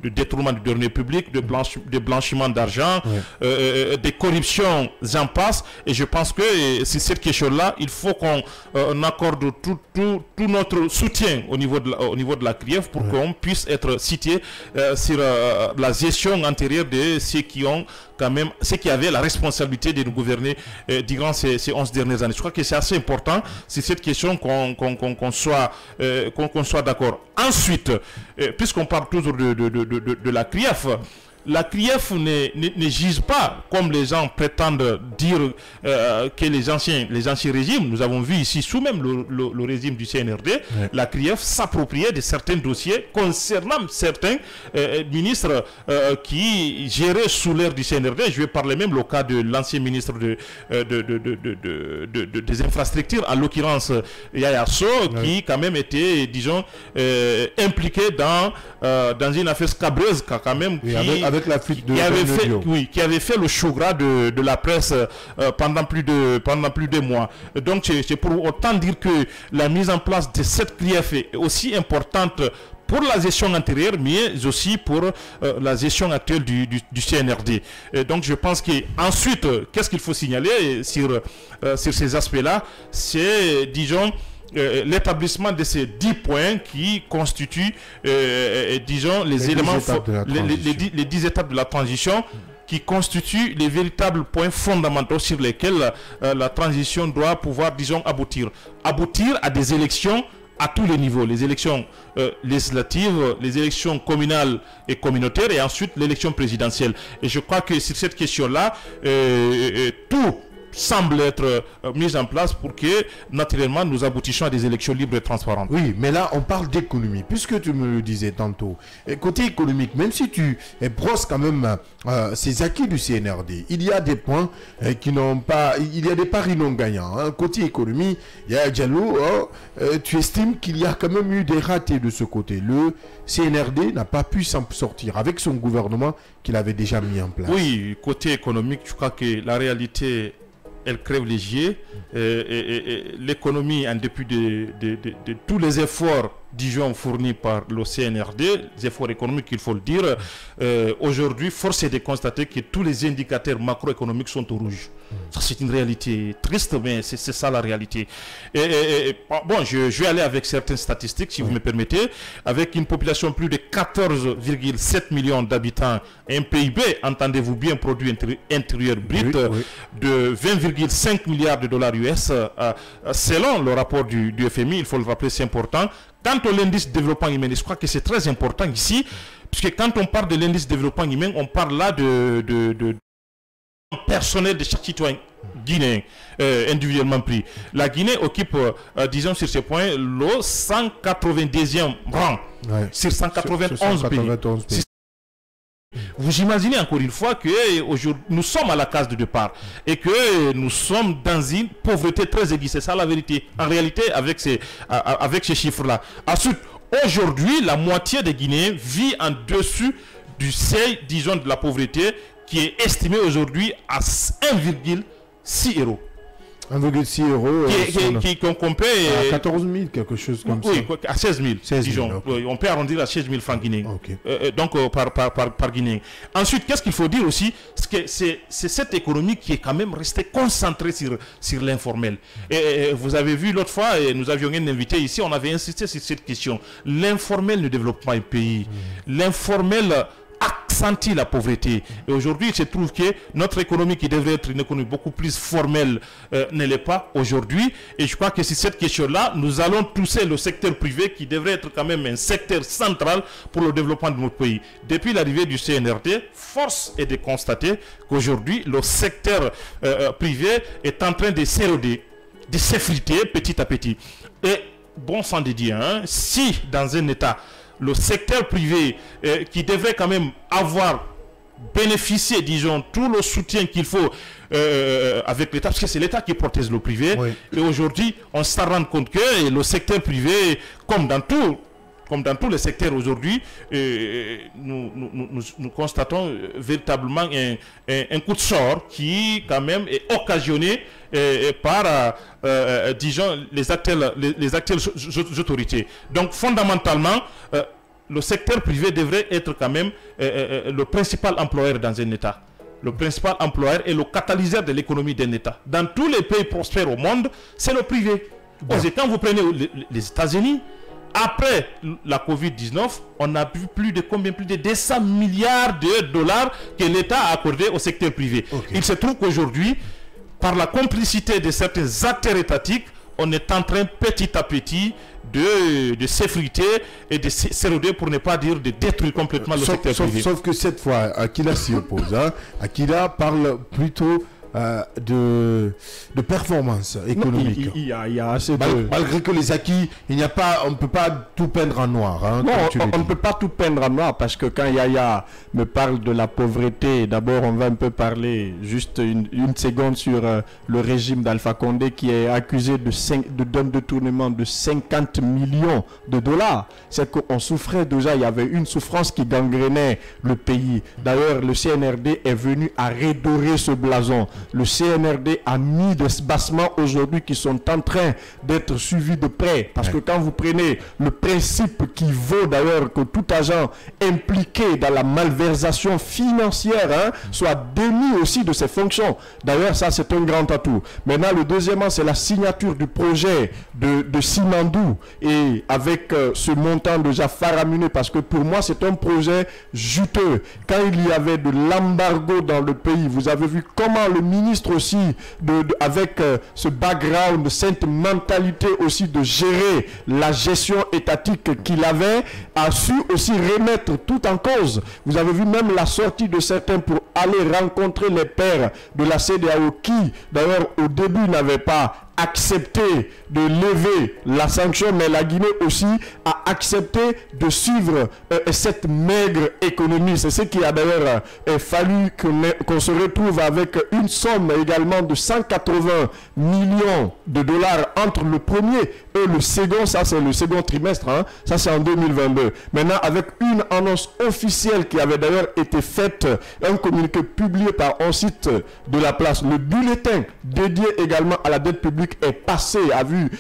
D: détournement du deniers publics, de blanchiment d'argent, de corruption, j'en passe. Et je pense que c'est cette question-là, il faut qu'on accorde tout notre soutien au niveau de la CRIEF pour qu'on puisse être cité sur la gestion antérieure de ceux qui avaient la responsabilité de nous gouverner durant ces 11 dernières années. Je crois que c'est assez important, c'est cette question qu'on soit d'accord. Ensuite, puisqu'on parle toujours de la CRIEF, la CRIEF ne juge pas, comme les gens prétendent dire, que les anciens régimes, nous avons vu ici, sous même le régime du CNRD, la CRIEF s'appropriait de certains dossiers concernant certains ministres qui géraient sous l'ère du CNRD. Je vais parler même le cas de l'ancien ministre des infrastructures, en l'occurrence Yaya So, qui quand même était, disons, impliqué dans une affaire scabreuse quand même,
A: avec la fuite de
C: qui avait fait le show gras de la presse pendant plus de mois. Donc c'est pour autant dire que la mise en place de cette CRIEF est aussi importante pour la gestion antérieure, mais aussi pour la gestion actuelle du CNRD. Donc je pense qu'ensuite, qu'est-ce qu'il faut signaler sur ces aspects-là, c'est, disons, l'établissement de ces 10 points qui constituent, disons, les éléments, les 10 étapes de la transition, qui constituent les véritables points fondamentaux sur lesquels la transition doit pouvoir, disons, aboutir à des élections à tous les niveaux, les élections législatives, les élections communales et communautaires, et ensuite l'élection présidentielle. Et je crois que sur cette question-là, tout
D: semble être mise en place pour que, naturellement, nous aboutissions à des élections libres et transparentes.
A: Oui, mais là, on parle d'économie, puisque tu me le disais tantôt. Et côté économique, même si tu brosses quand même ces acquis du CNRD, il y a des points qui n'ont pas... Il y a des paris non gagnants. Hein. Côté économie, il y a Diallo, tu estimes qu'il y a quand même eu des ratés de ce côté. Le CNRD n'a pas pu s'en sortir avec son gouvernement qu'il avait déjà mis en place.
D: Oui, côté économique, je crois que la réalité... elle crève les yeux. L'économie, en dépit de tous les efforts, disons, fournis par le CNRD, les efforts économiques, il faut le dire, aujourd'hui, force est de constater que tous les indicateurs macroéconomiques sont au rouge. Ça, c'est une réalité triste, mais c'est ça la réalité. Bon, je vais aller avec certaines statistiques, si vous me permettez. Avec une population de plus de 14,7 millions d'habitants, un PIB, entendez-vous bien, produit intérieur brut, de 20,5 milliards de dollars US, selon le rapport du FMI, il faut le rappeler, c'est important. Quant à l'indice de développement humain, je crois que c'est très important ici, puisque quand on parle de l'indice de développement humain, on parle là de personnel de chaque citoyen guinéen, individuellement pris. La Guinée occupe, disons sur ce point, le 190e rang sur 191 pays. Vous imaginez encore une fois que aujourd'hui nous sommes à la case de départ et que nous sommes dans une pauvreté très aiguë. C'est ça la vérité. En réalité, avec ces chiffres-là. Ensuite, aujourd'hui, la moitié des Guinéens vit en dessus du seuil, disons, de la pauvreté qui est estimé aujourd'hui à 1,6 €.
A: 1,6 €.
D: Qu'on compare
A: à 14 000, quelque chose comme ça.
D: Oui, à 16 000,
A: 16 000
D: disons.
A: Okay.
D: On peut arrondir à 16 000 francs guinéens.
A: Okay.
D: Donc, par Guinéen. Ensuite, qu'est-ce qu'il faut dire aussi? C'est cette économie qui est quand même restée concentrée sur l'informel. Et vous avez vu l'autre fois, et nous avions un invité ici, on avait insisté sur cette question. L'informel ne développe pas un pays. L'informel accentue la pauvreté. Et aujourd'hui, il se trouve que notre économie, qui devrait être une économie beaucoup plus formelle, ne l'est pas aujourd'hui. Et je crois que sur cette question-là, nous allons tousser le secteur privé, qui devrait être quand même un secteur central pour le développement de notre pays. Depuis l'arrivée du CNRD, force est de constater qu'aujourd'hui, le secteur privé est en train de s'éroder, de s'effriter petit à petit. Et bon sang de dire, hein, si dans un État, le secteur privé qui devrait quand même avoir bénéficié, disons, tout le soutien qu'il faut avec l'État, parce que c'est l'État qui protège le privé. Oui. Et aujourd'hui, on se rend compte que le secteur privé, comme dans tous les secteurs aujourd'hui, nous constatons véritablement un coup de sort qui, quand même, est occasionné par, disons, les actuelles autorités. Donc, fondamentalement, le secteur privé devrait être quand même le principal employeur dans un État. Le principal employeur et le catalyseur de l'économie d'un État. Dans tous les pays prospères au monde, c'est le privé. Parce que quand vous prenez les États-Unis, après la Covid-19, on a vu plus de 200 milliards de dollars que l'État a accordé au secteur privé. Okay. Il se trouve qu'aujourd'hui, par la complicité de certains acteurs étatiques, on est en train petit à petit de s'effriter et de s'éroder, pour ne pas dire de détruire complètement le secteur privé.
A: Sauf que cette fois, Akila s'y oppose. Hein. Akila parle plutôt de performance économique.
C: Non, il y a assez
A: malgré que les acquis, on ne peut pas tout peindre en noir. Hein,
C: non, on ne peut pas tout peindre en noir, parce que quand Yaya me parle de la pauvreté, d'abord on va un peu parler juste une seconde sur le régime d'Alpha Condé, qui est accusé d'un détournement de 50 millions de dollars. C'est qu'on souffrait déjà, il y avait une souffrance qui gangrénait le pays. D'ailleurs, le CNRD est venu à redorer ce blason. Le CNRD a mis des bassements aujourd'hui qui sont en train d'être suivis de près. Parce que quand vous prenez le principe qui vaut d'ailleurs que tout agent impliqué dans la malversation financière soit démis aussi de ses fonctions. D'ailleurs, ça c'est un grand atout. Maintenant, le deuxièmement, c'est la signature du projet de Simandou, et avec ce montant déjà faramineux, parce que pour moi c'est un projet juteux. Quand il y avait de l'embargo dans le pays, vous avez vu comment le ministre aussi, avec ce background, cette mentalité aussi de gérer la gestion étatique qu'il avait, a su aussi remettre tout en cause. Vous avez vu même la sortie de certains pour aller rencontrer les pairs de la CEDEAO qui, d'ailleurs, au début n'avaient pas accepté de lever la sanction, mais la Guinée aussi a accepté de suivre cette maigre économie. C'est ce qui a d'ailleurs fallu qu'on se retrouve avec une somme également de 180 millions de dollars entre le premier et le second. Ça c'est le second trimestre, hein. Ça c'est en 2022. Maintenant, avec une annonce officielle qui avait d'ailleurs été faite, un communiqué publié par un site de la place, le bulletin dédié également à la dette publique est passé, a vu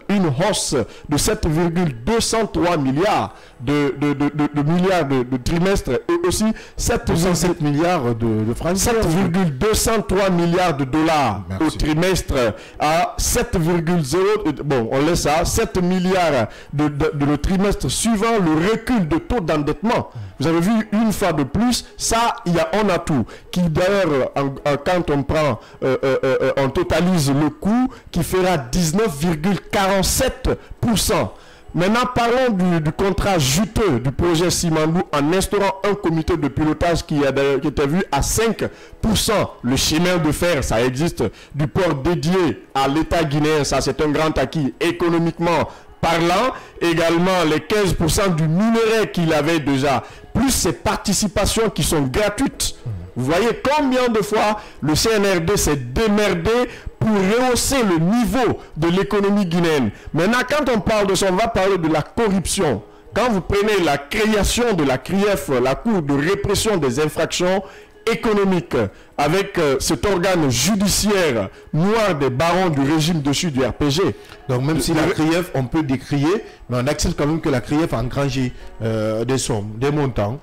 C: une hausse de 7,203 milliards de trimestres et aussi 7,7 milliards de francs, 7,203 milliards de dollars. Merci. Au trimestre à 7,0, bon on laisse ça, 7 milliards de le trimestre suivant, le recul de taux d'endettement. Vous avez vu une fois de plus, ça on a tout, qui d'ailleurs quand on prend, on totalise le coût, qui fera 19,47%. Maintenant, parlons du contrat juteux du projet Simandou en instaurant un comité de pilotage qui était vu à 5%. Le chemin de fer, ça existe, du port dédié à l'État guinéen, ça c'est un grand acquis économiquement parlant. Également les 15% du minerai qu'il avait déjà, plus ses participations qui sont gratuites. Vous voyez combien de fois le CNRD s'est démerdé pour rehausser le niveau de l'économie guinéenne. Maintenant, quand on parle de ça, on va parler de la corruption. Quand vous prenez la création de la CRIEF, la Cour de répression des infractions économiques, avec cet organe judiciaire noir des barons du régime dessus du RPG.
A: Donc même si la CRIEF, on peut décrier, mais on accepte quand même que la CRIEF a engrangé des sommes, des montants.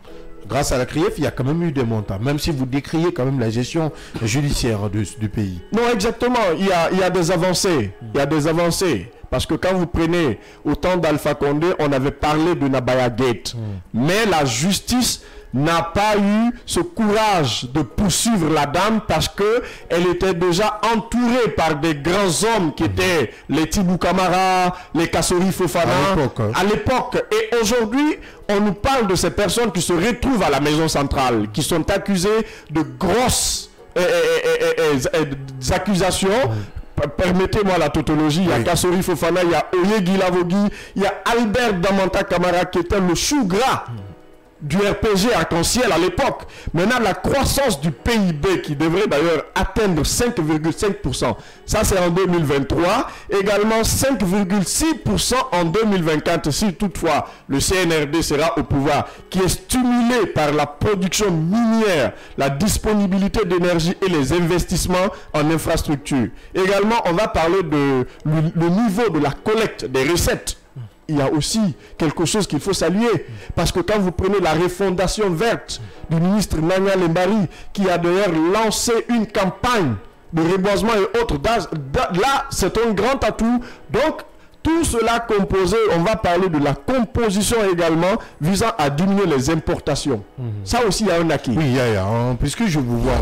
A: Grâce à la CRIEF, il y a quand même eu des montants, même si vous décriez quand même la gestion judiciaire du pays.
C: Non, exactement, il y a des avancées. Il y a des avancées. Parce que quand vous prenez au temps d'Alpha Condé, on avait parlé de Nabaya Gate. Mais la justice n'a pas eu ce courage de poursuivre la dame parce qu'elle était déjà entourée par des grands hommes qui étaient les Tibou Kamara, les Kassori Fofana à l'époque. Et aujourd'hui, on nous parle de ces personnes qui se retrouvent à la maison centrale, qui sont accusées de grosses accusations. Permettez-moi la tautologie, il y a Kassori Fofana, il y a Oye Guilavogui, il y a Albert Damanta Kamara qui était le chou gras du RPG arc-en-ciel à l'époque. Maintenant, la croissance du PIB qui devrait d'ailleurs atteindre 5,5%, ça c'est en 2023, également 5,6% en 2024, si toutefois le CNRD sera au pouvoir, qui est stimulé par la production minière, la disponibilité d'énergie et les investissements en infrastructure. Également, on va parler de le niveau de la collecte des recettes. Il y a aussi quelque chose qu'il faut saluer. Parce que quand vous prenez la refondation verte du ministre Nanya Lembari, qui a d'ailleurs lancé une campagne de reboisement et autres, là, c'est un grand atout. Donc, tout cela composé, on va parler de la composition également, visant à diminuer les importations. Ça aussi, il y a un acquis.
A: Oui, puisque je vous vois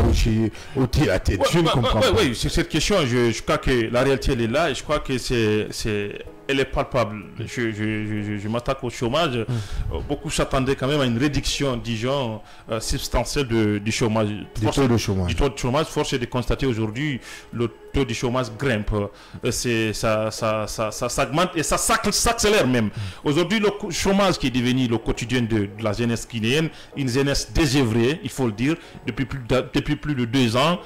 A: ôter la tête, je ne comprends pas.
D: Oui, c'est cette question, je crois que la réalité, elle est là, et je crois que elle est palpable. Je m'attaque au chômage. Beaucoup s'attendaient quand même à une réduction, disons, substantielle du chômage.
A: Du taux de chômage.
D: Du taux de chômage. Force est de constater aujourd'hui, le taux de chômage grimpe. Ça augmente et ça s'accélère même. Aujourd'hui, le chômage qui est devenu le quotidien de la jeunesse guinéenne, une jeunesse désœuvrée, il faut le dire, depuis plus de 2 ans,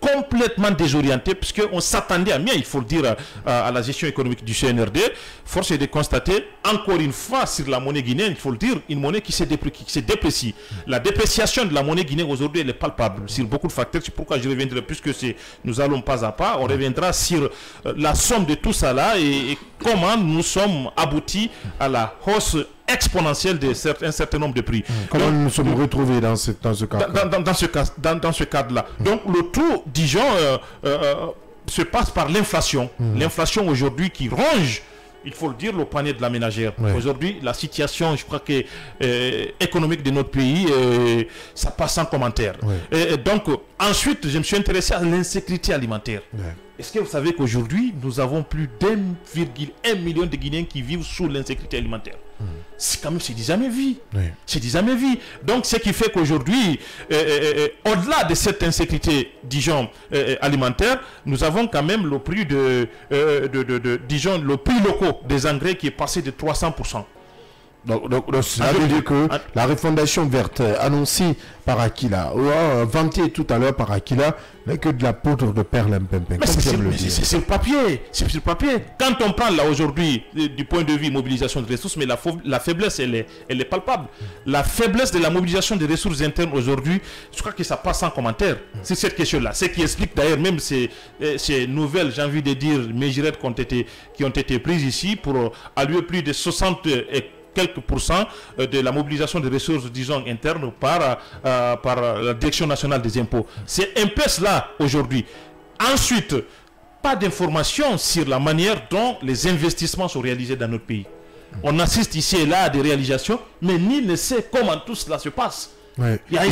D: complètement désorienté, puisqu'on s'attendait à mieux, il faut le dire, à la gestion économique du CNRD. Force est de constater, encore une fois, sur la monnaie guinéenne, il faut le dire, une monnaie qui se déprécie. La dépréciation de la monnaie guinéenne aujourd'hui, elle est palpable sur beaucoup de facteurs. C'est pourquoi je reviendrai, puisque nous allons pas à pas, on reviendra sur la somme de tout ça là et comment nous sommes aboutis à la hausse exponentielle d'un certain nombre de prix.
A: Comment nous nous sommes retrouvés dans ce cadre?
D: Dans ce cadre-là. Donc le tout, disons, se passe par l'inflation. L'inflation aujourd'hui qui ronge il faut le dire, le panier de la ménagère.
A: Ouais.
D: Aujourd'hui, la situation, je crois que économique de notre pays, ça passe sans commentaire.
A: Ouais.
D: Et donc, ensuite, je me suis intéressé à l'insécurité alimentaire.
A: Ouais.
D: Est-ce que vous savez qu'aujourd'hui, nous avons plus d'1,1 million de Guinéens qui vivent sous l'insécurité alimentaire? C'est quand même, c'est du jamais vu.
A: Ouais.
D: C'est du jamais vu. Donc, ce qui fait qu'aujourd'hui, au-delà de cette insécurité, disons, alimentaire, nous avons quand même le prix disons, le prix local des engrais qui est passé de 300%.
A: Donc ça veut dire que la refondation verte annoncée par Aquila, ou vantée tout à l'heure par Aquila, n'est que de la poudre de perlimpinpin.
D: C'est sur le papier. C'est sur le papier. Quand on parle là aujourd'hui du point de vue mobilisation de ressources, mais la faiblesse, elle est palpable. La faiblesse de la mobilisation des ressources internes aujourd'hui, je crois que ça passe sans commentaire. C'est cette question-là. Ce qui explique d'ailleurs même ces nouvelles, j'ai envie de dire, mesures qui ont été prises ici pour allouer plus de 60 et quelques pourcents de la mobilisation des ressources, disons, internes par la Direction nationale des impôts. C'est un peu cela aujourd'hui. Ensuite, pas d'information sur la manière dont les investissements sont réalisés dans notre pays. On assiste ici et là à des réalisations, mais nul ne sait comment tout cela se passe.
A: Ouais. Hier,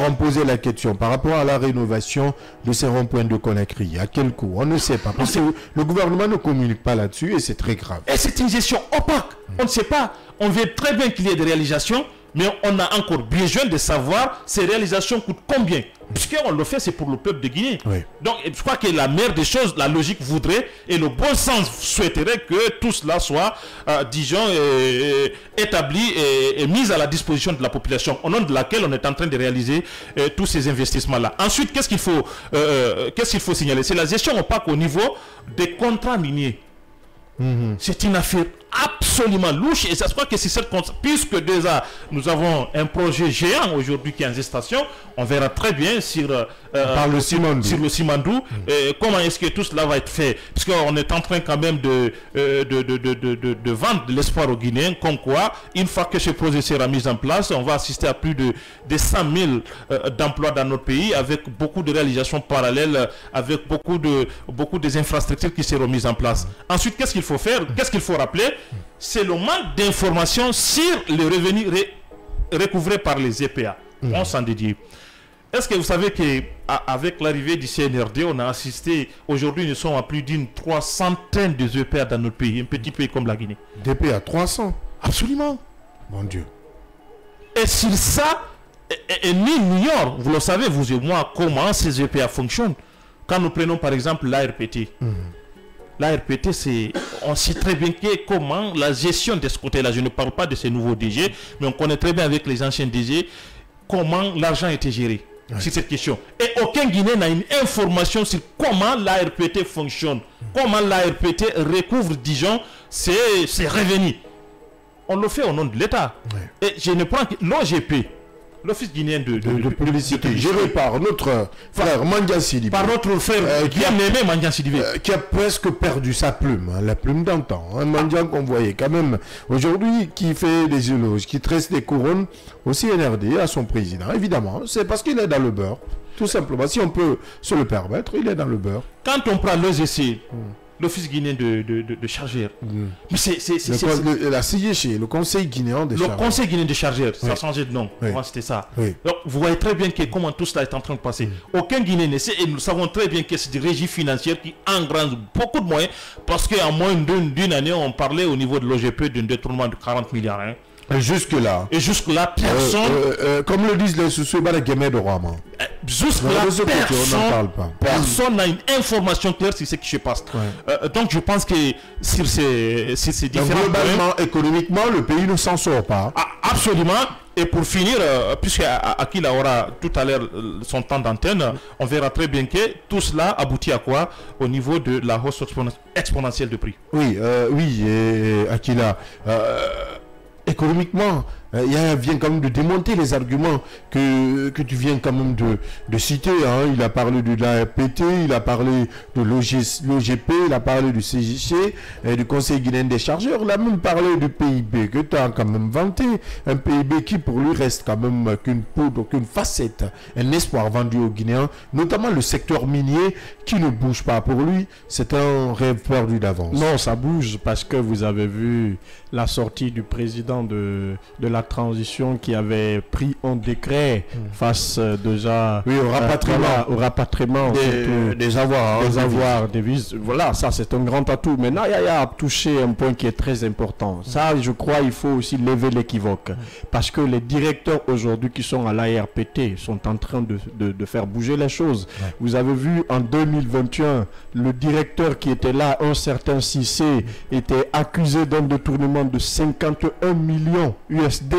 A: on posait la question par rapport à la rénovation de ces ronds-points de Conakry. À quel coût? On ne sait pas. Parce que le gouvernement ne communique pas là-dessus et c'est très grave.
D: Et c'est une gestion opaque. On ne sait pas. On veut très bien qu'il y ait des réalisations, mais on a encore besoin de savoir ces réalisations coûtent combien. Puisqu'on le fait, c'est pour le peuple de Guinée.
A: Oui.
D: Donc, je crois que la meilleure des choses, la logique voudrait, et le bon sens souhaiterait que tout cela soit, disons, établi et mis à la disposition de la population, au nom de laquelle on est en train de réaliser tous ces investissements-là. Ensuite, qu'est-ce qu'il faut signaler? C'est la gestion opaque au niveau des contrats miniers. C'est une affaire absolument louche et ça se croit que c'est cette puisque déjà nous avons un projet géant aujourd'hui qui est en gestation, on verra très bien sur
A: le Simandou.
D: Sur le Simandou comment est-ce que tout cela va être fait, puisqu'on est en train quand même de vendre de l'espoir aux Guinéens, comme quoi une fois que ce projet sera mis en place, on va assister à plus de 100 000 d'emplois dans notre pays, avec beaucoup de réalisations parallèles, avec beaucoup des infrastructures qui seront mises en place. Ensuite, qu'est-ce qu'il faut faire? Qu'est-ce qu'il faut rappeler? C'est le manque d'informations sur les revenus recouvrés par les EPA. On s'en dédie. Est-ce que vous savez qu'avec l'arrivée du CNRD, on a assisté, aujourd'hui nous sommes à plus d'une 300aine de EPA dans notre pays, un petit pays comme la Guinée.
A: DPA 300?
D: Absolument.
A: Mon Dieu.
D: Et sur ça, et nul n'ignore, vous le savez, vous et moi, comment ces EPA fonctionnent. Quand nous prenons par exemple l'ARPT. L'ARPT, on sait très bien comment la gestion de ce côté-là, je ne parle pas de ces nouveaux DG, mais on connaît très bien avec les anciens DG comment l'argent était géré sur cette question. Et aucun Guinéen n'a une information sur comment l'ARPT fonctionne, comment l'ARPT recouvre, disons, ses revenus. On le fait au nom de l'État. Et je ne prends que l'OGP, l'Office guinéen de
A: publicité, géré par notre frère Mandian Sidibé.
D: Par notre frère qui a aimé Mandian Sidibé.
A: Qui a presque perdu sa plume, la plume d'antan. Mandian qu'on voyait quand même aujourd'hui, qui fait des éloges, qui tresse des couronnes au CNRD, à son président. Évidemment, c'est parce qu'il est dans le beurre. Tout simplement, si on peut se le permettre, il est dans le beurre.
D: Quand on prend l'OGC, l'Office guinéen de chargeurs. Mais
A: la CIG, le Conseil guinéen de chargeurs.
D: Le Conseil guinéen de chargeurs, ça a changé de nom. Avant, c'était ça. Donc, vous voyez très bien comment tout cela est en train de passer. Aucun Guinéen ne sait, et nous savons très bien que c'est des régies financières qui engrange beaucoup de moyens, parce qu'en moins d'une année, on parlait au niveau de l'OGP d'un détournement de 40 milliards.
A: Et jusque-là,
D: personne...
A: comme le disent les sous-sous,
D: jusque-là, personne n'a une information claire sur ce qui se passe. Donc je pense que sur ces différents...
A: Globalement, économiquement, le pays ne s'en sort pas.
D: Absolument. Et pour finir, puisque Aquila aura tout à l'heure son temps d'antenne, on verra très bien que tout cela aboutit à quoi au niveau de la hausse exponentielle de prix.
A: Oui, et Aquila... économiquement, Yaya vient quand même de démonter les arguments que tu viens quand même de citer. Hein. Il a parlé de l'ARPT, il a parlé de l'OGP, il a parlé du CGC, du Conseil guinéen des chargeurs. Il a même parlé du PIB que tu as quand même vanté. Un PIB qui pour lui reste quand même qu'une poudre, qu'une facette, un espoir vendu aux Guinéens, notamment le secteur minier qui ne bouge pas. Pour lui, c'est un rêve perdu d'avance.
C: Non, ça bouge parce que vous avez vu la sortie du président de la transition qui avait pris un décret face déjà
A: au rapatriement
C: des avoirs, des vises. Voilà, ça c'est un grand atout. Maintenant, Yaya a touché un point qui est très important. Ça, je crois, il faut aussi lever l'équivoque. Parce que les directeurs aujourd'hui qui sont à l'ARPT sont en train de faire bouger les choses. Ouais. Vous avez vu en 2021, le directeur qui était là, un certain Cissé, était accusé d'un détournement de 51 millions USD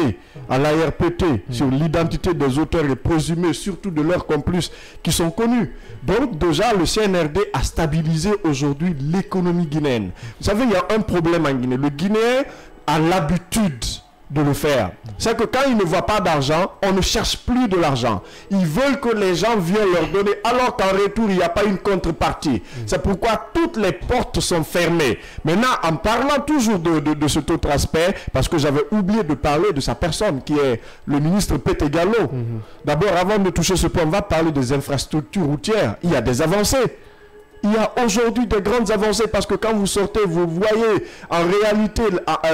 C: à l'ARPT sur l'identité des auteurs et présumés, surtout de leurs complices qui sont connus. Donc déjà, le CNRD a stabilisé aujourd'hui l'économie guinéenne. Vous savez, il y a un problème en Guinée. Le Guinéen a l'habitude de le faire. C'est que quand ils ne voient pas d'argent, on ne cherche plus de l'argent. Ils veulent que les gens viennent leur donner, alors qu'en retour, il n'y a pas une contrepartie. C'est pourquoi toutes les portes sont fermées. Maintenant, en parlant toujours de cet autre aspect, parce que j'avais oublié de parler de sa personne, qui est le ministre Pété Gallo. D'abord, avant de toucher ce point, on va parler des infrastructures routières. Il y a des avancées. Il y a aujourd'hui de grandes avancées parce que quand vous sortez, vous voyez en réalité,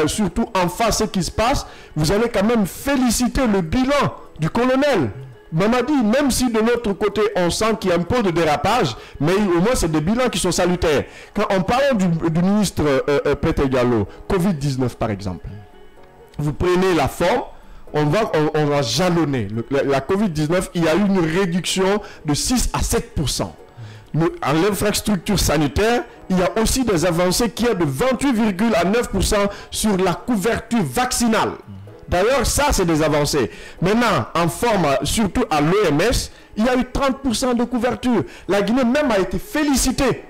C: surtout en face ce qui se passe, vous allez quand même féliciter le bilan du colonel Mamadi, même si de l'autre côté on sent qu'il y a un peu de dérapage, mais au moins c'est des bilans qui sont salutaires. Quand on parle du ministre Pété Gallo, Covid-19 par exemple, vous prenez la forme, on va jalonner. La Covid-19, il y a eu une réduction de 6 à 7%. En l'infrastructure sanitaire, il y a aussi des avancées qui est de 28,9% sur la couverture vaccinale. D'ailleurs, ça, c'est des avancées. Maintenant, en forme, surtout à l'OMS, il y a eu 30% de couverture. La Guinée même a été félicitée.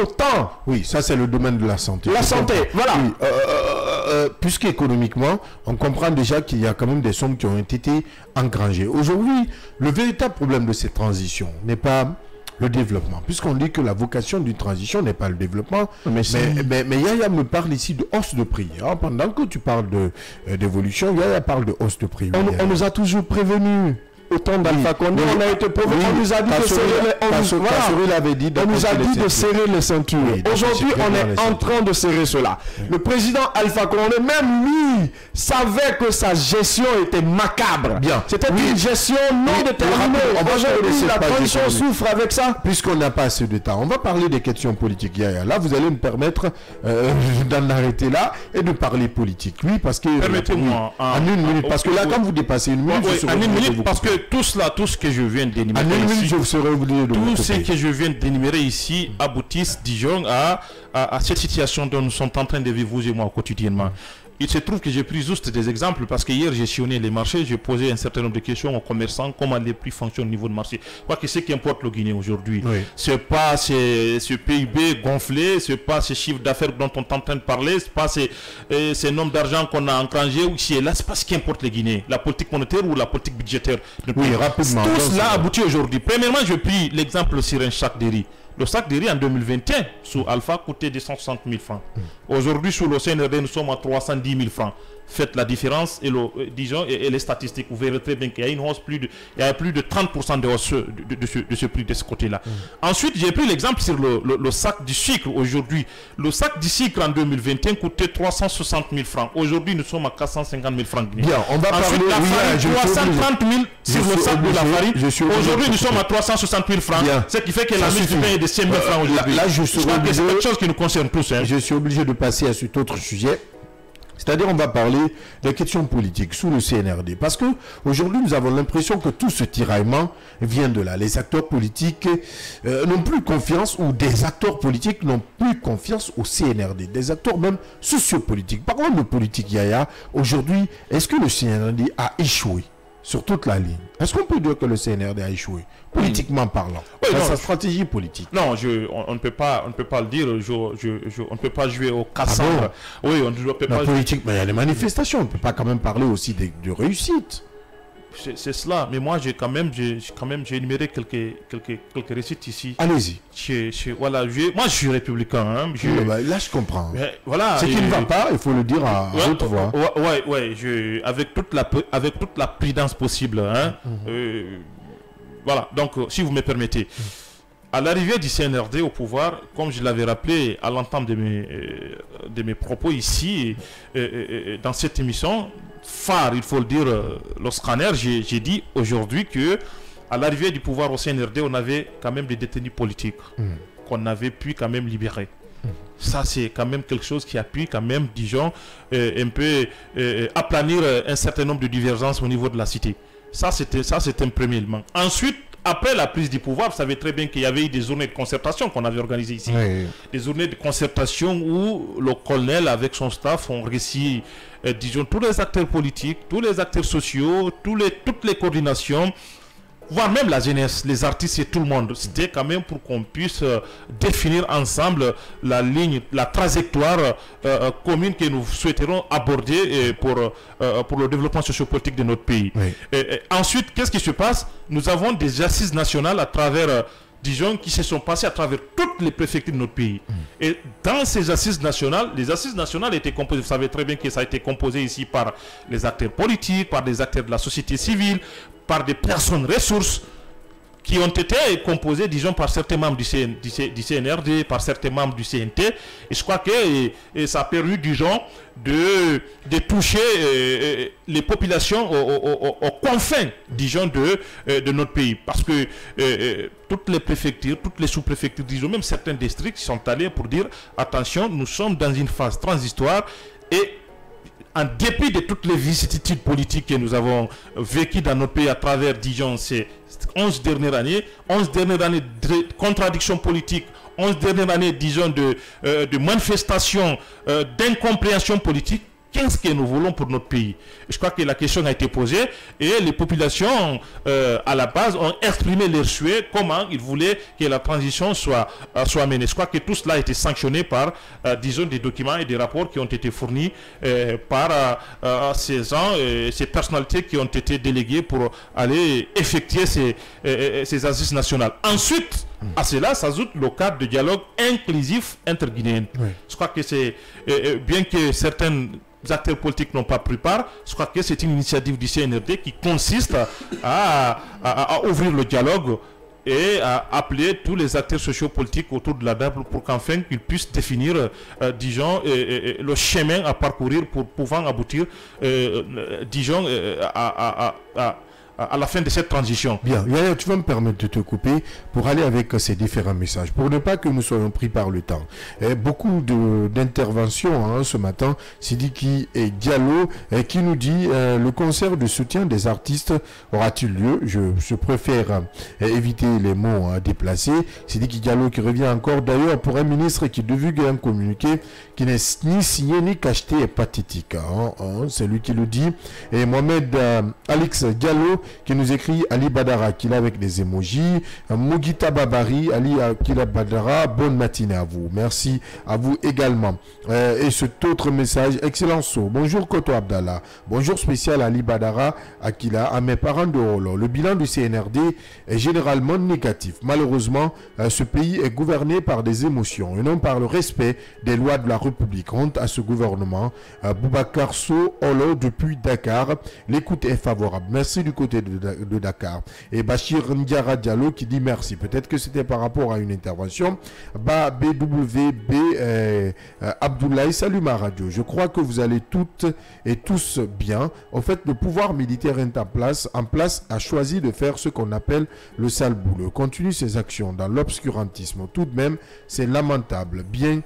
C: Autant.
A: Oui, ça, c'est le domaine de la santé.
C: La santé, voilà.
A: Oui, puisqu'économiquement, on comprend déjà qu'il y a quand même des sommes qui ont été engrangées. Aujourd'hui, le véritable problème de cette transition n'est pas le développement, puisqu'on dit que la vocation d'une transition n'est pas le développement, mais Yaya me parle ici de hausse de prix. Alors, pendant que tu parles d'évolution, Yaya parle de hausse de prix.
C: On nous a toujours prévenus. Autant d'Alpha Condé, on a été prévenu, on nous a dit de serrer les ceintures. Aujourd'hui, on est en train de serrer cela. Le président Alpha Condé, même lui, savait que sa gestion était macabre. C'était une gestion non déterminée. Aujourd'hui, la transition souffre avec ça.
A: Puisqu'on n'a pas assez de temps, on va parler des questions politiques. Là, vous allez me permettre d'en arrêter là et de parler politique. Oui, parce que...
D: Permettez-moi.
A: En une minute, parce que là, quand vous dépassez une minute...
D: En une minute, parce que tout ce que je viens d'énumérer ici, tout ce que je viens d'énumérer ici aboutissent, disons, à cette situation dont nous sommes en train de vivre, vous et moi, quotidiennement. Il se trouve que j'ai pris juste des exemples parce que hier j'ai sillonné les marchés, j'ai posé un certain nombre de questions aux commerçants, comment les prix fonctionnent au niveau de marché. Je crois que ce qui importe le Guinée aujourd'hui, c'est pas ce PIB gonflé, c'est pas ce chiffre d'affaires dont on est en train de parler, c'est pas ce nombre d'argent qu'on a engrangé ici et là, c'est pas ce qui importe les Guinéens, la politique monétaire ou la politique budgétaire.
A: Oui, rapidement.
D: Tout cela aboutit aujourd'hui. Premièrement, je pris l'exemple sur un sac de riz. Le sac de riz en 2021 sous Alpha coûtait 260 000 francs. Aujourd'hui, sous le CNRD, nous sommes à 310 000 francs. Faites la différence et, et les statistiques. Vous verrez très bien qu'il y a une hausse il y a plus de 30% de hausse de ce prix de ce côté-là. Ensuite, j'ai pris l'exemple sur le sac du sucre aujourd'hui. Le sac du sucre en 2021 coûtait 360 000 francs. Aujourd'hui, nous sommes à 450 000 francs.
A: Bien, on va
D: ensuite,
A: parler...
D: la farine, 330 000 sur le sac de la farine. Aujourd'hui, nous sommes à 360 000 francs. Bien. Ce qui fait que la mise du pain est de 5 000 francs aujourd'hui.
A: Là, je crois
D: que c'est quelque chose qui nous concerne tous.
A: Je suis obligé de passer à cet autre sujet. C'est-à-dire, on va parler des questions politiques sous le CNRD. Parce que aujourd'hui, nous avons l'impression que tout ce tiraillement vient de là. Les acteurs politiques n'ont plus confiance, ou des acteurs politiques n'ont plus confiance au CNRD. Des acteurs même sociopolitiques. Parlons de politique, Yaya. Aujourd'hui, est-ce que le CNRD a échoué sur toute la ligne. Est-ce qu'on peut dire que le CNRD a échoué, politiquement parlant, dans sa stratégie politique?
D: Non, on ne peut pas le dire. On ne peut pas jouer au Cassandre. Oui, on ne peut pas.
A: Politique, mais il y a les manifestations. On ne peut pas quand même parler aussi de réussite.
D: C'est cela, mais moi j'ai énuméré quelques récits ici.
A: Allez-y.
D: Voilà, moi je suis républicain. Hein,
A: là je comprends.
D: Voilà.
A: Ce qui ne va pas, il faut le dire à haute voix.
D: Avec toute la prudence possible. Hein, voilà, donc si vous me permettez. À l'arrivée du CNRD au pouvoir, comme je l'avais rappelé à l'entame de mes propos ici, dans cette émission, phare, il faut le dire, le scanner, j'ai dit aujourd'hui que à l'arrivée du pouvoir au CNRD, on avait quand même des détenus politiques qu'on avait pu quand même libérer. Ça, c'est quand même quelque chose qui a pu quand même, disons, un peu aplanir un certain nombre de divergences au niveau de la cité. Ça, c'est un premier élément. Ensuite, après la prise du pouvoir, vous savez très bien qu'il y avait eu des journées de concertation qu'on avait organisées ici. Oui. Des journées de concertation où le colonel avec son staff ont réussi, disons, tous les acteurs politiques, tous les acteurs sociaux, toutes les coordinations, voire même la jeunesse, les artistes et tout le monde. C'était quand même pour qu'on puisse définir ensemble la ligne, la trajectoire commune que nous souhaiterons aborder pour le développement sociopolitique de notre pays. Oui. Ensuite, qu'est-ce qui se passe? Nous avons des assises nationales à travers, disons, qui se sont passées à travers toutes les préfectures de notre pays. Et dans ces assises nationales, les assises nationales étaient composées, vous savez très bien que ça a été composé ici par les acteurs politiques, par des acteurs de la société civile, par des personnes ressources qui ont été composées, disons, par certains membres du CNRD, par certains membres du CNT. Et je crois que ça a permis, disons, de toucher les populations aux confins, disons, de notre pays. Parce que toutes les préfectures, toutes les sous-préfectures, disons, même certains districts sont allés pour dire, attention, nous sommes dans une phase transitoire et en dépit de toutes les vicissitudes politiques que nous avons vécues dans notre pays à travers, disons, ces 11 dernières années de contradictions politiques, 11 dernières années, disons, de manifestations, d'incompréhension politique, qu'est-ce que nous voulons pour notre pays? Je crois que la question a été posée et les populations, à la base, ont exprimé leurs souhaits, comment ils voulaient que la transition soit menée. Je crois que tout cela a été sanctionné par, disons, des documents et des rapports qui ont été fournis par ces gens, ces personnalités qui ont été déléguées pour aller effectuer ces assises nationales. Ensuite, à cela s'ajoute le cadre de dialogue inclusif interguinéen. Oui. Je crois que c'est, bien que certains acteurs politiques n'ont pas pris part, je crois que c'est une initiative du CNRD qui consiste à ouvrir le dialogue et à appeler tous les acteurs sociopolitiques autour de la table pour qu'enfin qu'ils puissent définir, disons, le chemin à parcourir pour pouvoir aboutir, disons, à la fin de cette transition.
A: Bien, Yaya, tu vas me permettre de te couper pour aller avec ces différents messages, pour ne pas que nous soyons pris par le temps. Beaucoup d'interventions ce matin, Sidiki et Diallo, qui nous dit le concert de soutien des artistes aura-t-il lieu? Je préfère éviter les mots déplacés. Sidiki Diallo qui revient encore d'ailleurs pour un ministre qui divulgue un communiqué qui n'est ni signé ni cacheté est pathétique. C'est lui qui le dit. Et Mohamed Alex Diallo qui nous écrit Ali Badara, qu'il a avec des émojis. Mugita Babari, Ali Akila Badara, bonne matinée à vous. Merci à vous également. Et cet autre message, excellence. Bonjour Koto Abdallah. Bonjour spécial Ali Badara, Akila, à mes parents de Rolo. Le bilan du CNRD est généralement négatif. Malheureusement, ce pays est gouverné par des émotions et non par le respect des lois de la République. Honte à ce gouvernement. Boubacar So Olo depuis Dakar. L'écoute est favorable. Merci du côté de Dakar. Et Bachir Ndiara Diallo qui dit merci. Peut-être que c'était par rapport à une intervention. BWB Abdoulaye, salut ma radio. Je crois que vous allez toutes et tous bien. En fait, le pouvoir militaire est en place a choisi de faire ce qu'on appelle le sale boulot. Continue ses actions dans l'obscurantisme. Tout de même, c'est lamentable. Bien,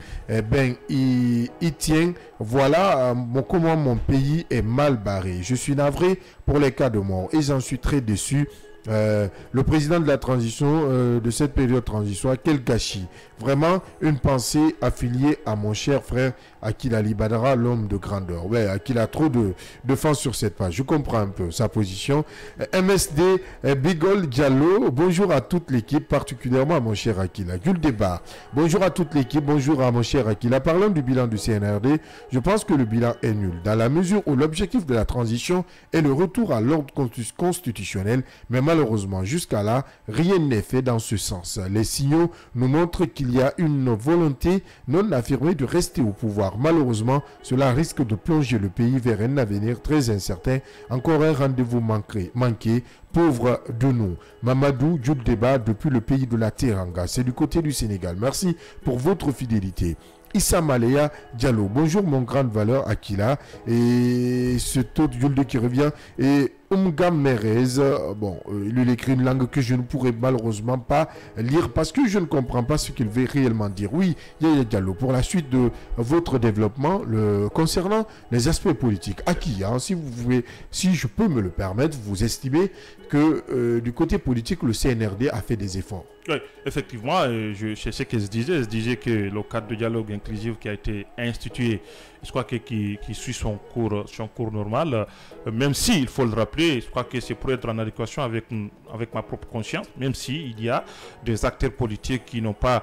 A: il tient. Voilà comment mon pays est mal barré. Je suis navré pour les cas de mort et j'en suis très déçu le président de la transition, de cette période transitoire, quel gâchis. Vraiment, une pensée affiliée à mon cher frère Akil Ali Badara, l'homme de grandeur. Ouais, Akil a trop de fans sur cette page. Je comprends un peu sa position. MSD, Bigol Diallo, bonjour à toute l'équipe, particulièrement à mon cher Akila. Gul Débat, bonjour à toute l'équipe, bonjour à mon cher Akila. Parlant du bilan du CNRD, je pense que le bilan est nul, dans la mesure où l'objectif de la transition est le retour à l'ordre constitutionnel, mais malheureusement, jusqu'à là, rien n'est fait dans ce sens. Les signaux nous montrent qu'il y a une volonté non affirmée de rester au pouvoir. Malheureusement, cela risque de plonger le pays vers un avenir très incertain. Encore un rendez-vous manqué. Pauvre de nous. Mamadou Djoub Débat depuis le pays de la Teranga. C'est du côté du Sénégal. Merci pour votre fidélité. Issa Malaya Diallo. Bonjour mon grande valeur Akila. Et ce taux de qui revient. Et Umgam Merez, bon, il écrit une langue que je ne pourrais malheureusement pas lire parce que je ne comprends pas ce qu'il veut réellement dire. Oui, Yaya Diallo, pour la suite de votre développement concernant les aspects politiques, si je peux me le permettre, vous estimez que du côté politique, le CNRD a fait des efforts.
D: Oui, effectivement, c'est ce qu'elle se disait. Elle se disait que le cadre de dialogue inclusif qui a été institué, je crois qui suit son cours normal, même si, il faut le rappeler, je crois que c'est pour être en adéquation avec ma propre conscience, même s'il y a des acteurs politiques qui n'ont pas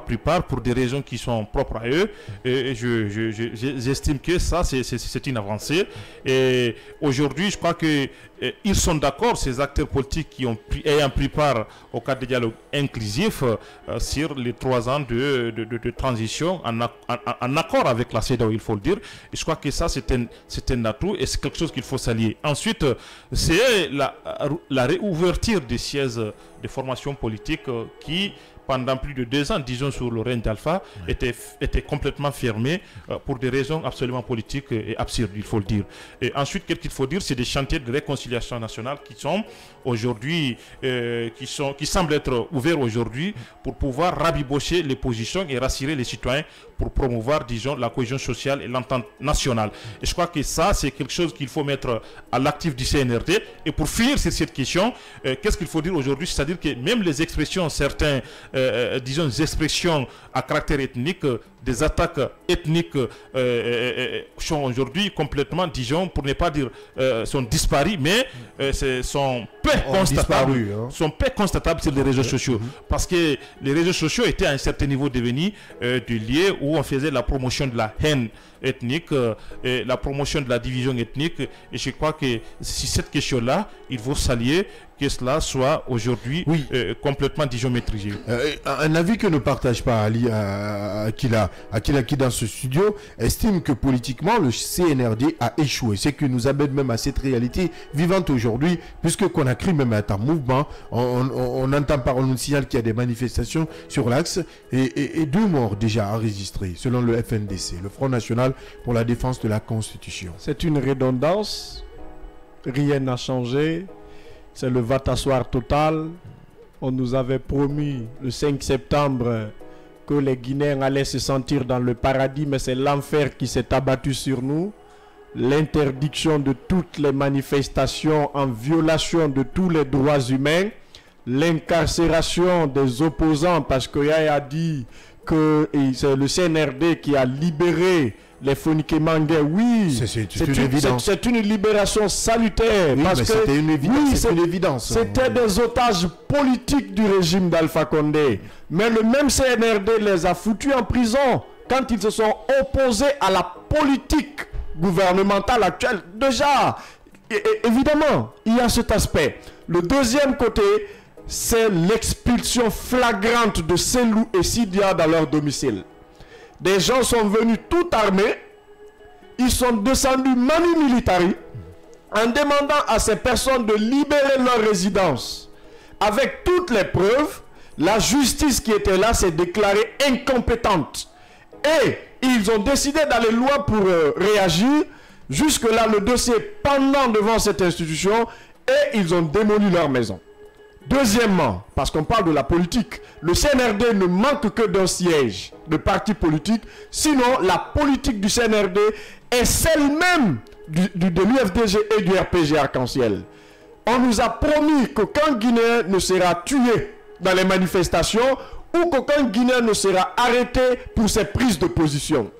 D: pris part pour des raisons qui sont propres à eux. Et j'estime que ça, c'est une avancée. Et aujourd'hui, je crois que ils sont d'accord, ces acteurs politiques ayant pris part au cadre de dialogue inclusif sur les 3 ans de transition en accord avec la CEDEAO, il faut le dire. Et je crois que ça, c'est un atout et c'est quelque chose qu'il faut s'allier. Ensuite, c'est la réouverture des sièges de formation politique qui, pendant plus de 2 ans, disons sous le règne d'Alpha, était complètement fermé pour des raisons absolument politiques et absurdes, il faut le dire. Et ensuite, qu'est-ce qu'il faut dire? C'est des chantiers de réconciliation nationale qui sont aujourd'hui, qui semblent être ouverts aujourd'hui pour pouvoir rabibocher les positions et rassurer les citoyens pour promouvoir, disons, la cohésion sociale et l'entente nationale. Et je crois que ça, c'est quelque chose qu'il faut mettre à l'actif du CNRD. Et pour finir sur cette question, qu'est-ce qu'il faut dire aujourd'hui? C'est-à-dire que même les expressions, certains disons, des expressions à caractère ethnique, des attaques ethniques sont aujourd'hui complètement, disons, pour ne pas dire, sont disparues, mais sont peu constatables sur les réseaux sociaux. Parce que les réseaux sociaux étaient à un certain niveau devenus des lieux où on faisait la promotion de la haine ethnique, la promotion de la division ethnique. Et je crois que si cette question-là, il faut s'allier que cela soit aujourd'hui complètement, disons, maîtrisé.
A: Un avis que ne partage pas Ali Akila qui dans ce studio estime que politiquement le CNRD a échoué. C'est que nous amène même à cette réalité vivante aujourd'hui, puisque Conakry même est en mouvement. On entend par un signal qu'il y a des manifestations sur l'axe et 2 morts déjà enregistrés selon le FNDC, le Front National pour la défense de la Constitution.
C: C'est une redondance, rien n'a changé, c'est le va-t'asseoir total. On nous avait promis le 5 septembre que les Guinéens allaient se sentir dans le paradis, mais c'est l'enfer qui s'est abattu sur nous. L'interdiction de toutes les manifestations en violation de tous les droits humains, l'incarcération des opposants, parce que Yaya a dit que c'est le CNRD qui a libéré les Fonike Mangué. Oui, c'est une libération salutaire.
A: Oui,
C: parce que
A: c'était une évidence.
C: C'était des otages politiques du régime d'Alpha Condé. Mais le même CNRD les a foutus en prison quand ils se sont opposés à la politique gouvernementale actuelle. Déjà, évidemment, il y a cet aspect. Le deuxième côté, c'est l'expulsion flagrante de Selou et Sidia dans leur domicile. Des gens sont venus tout armés, ils sont descendus manu militari en demandant à ces personnes de libérer leur résidence. Avec toutes les preuves, la justice qui était là s'est déclarée incompétente. Et ils ont décidé d'aller loin pour réagir. Jusque-là, le dossier est pendant devant cette institution et ils ont démoli leur maison. Deuxièmement, parce qu'on parle de la politique, le CNRD ne manque que d'un siège de parti politique. Sinon, la politique du CNRD est celle même de l'UFDG et du RPG Arc-en-Ciel. On nous a promis qu'aucun Guinéen ne sera tué dans les manifestations ou qu'aucun Guinéen ne sera arrêté pour ses prises de position.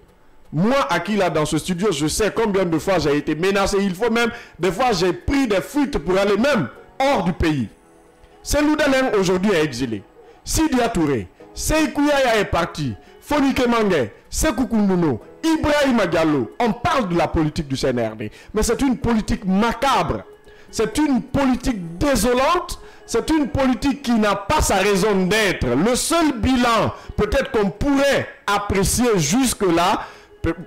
C: Moi, Aki, là, dans ce studio, je sais combien de fois j'ai été menacé. Il faut même, des fois, j'ai pris des fuites pour aller même hors du pays. Selou Dalein, aujourd'hui, est exilé. Sidia Touré, Sékou Yaya est parti. Fonike Mangé, Sékou Kounouno, Ibrahima Diallo. On parle de la politique du CNRD. Mais c'est une politique macabre. C'est une politique désolante. C'est une politique qui n'a pas sa raison d'être. Le seul bilan, peut-être qu'on pourrait apprécier jusque-là,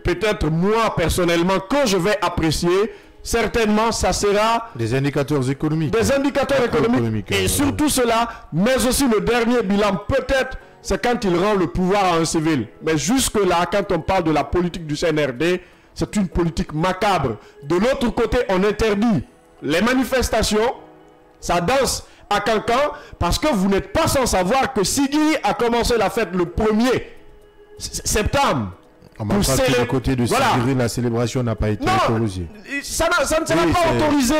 C: peut-être moi personnellement, que je vais apprécier, certainement ça sera
A: des indicateurs économiques.
C: Des indicateurs économiques. Et surtout cela, mais aussi le dernier bilan, peut-être, c'est quand il rend le pouvoir à un civil. Mais jusque-là, quand on parle de la politique du CNRD, c'est une politique macabre. De l'autre côté, on interdit les manifestations, ça danse à Cancan, parce que vous n'êtes pas sans savoir que Sigui a commencé la fête le 1er septembre.
A: Pour célébrer, côté de voilà. Sigiri, la célébration n'a pas été autorisée.
C: Ça ne sera pas autorisé.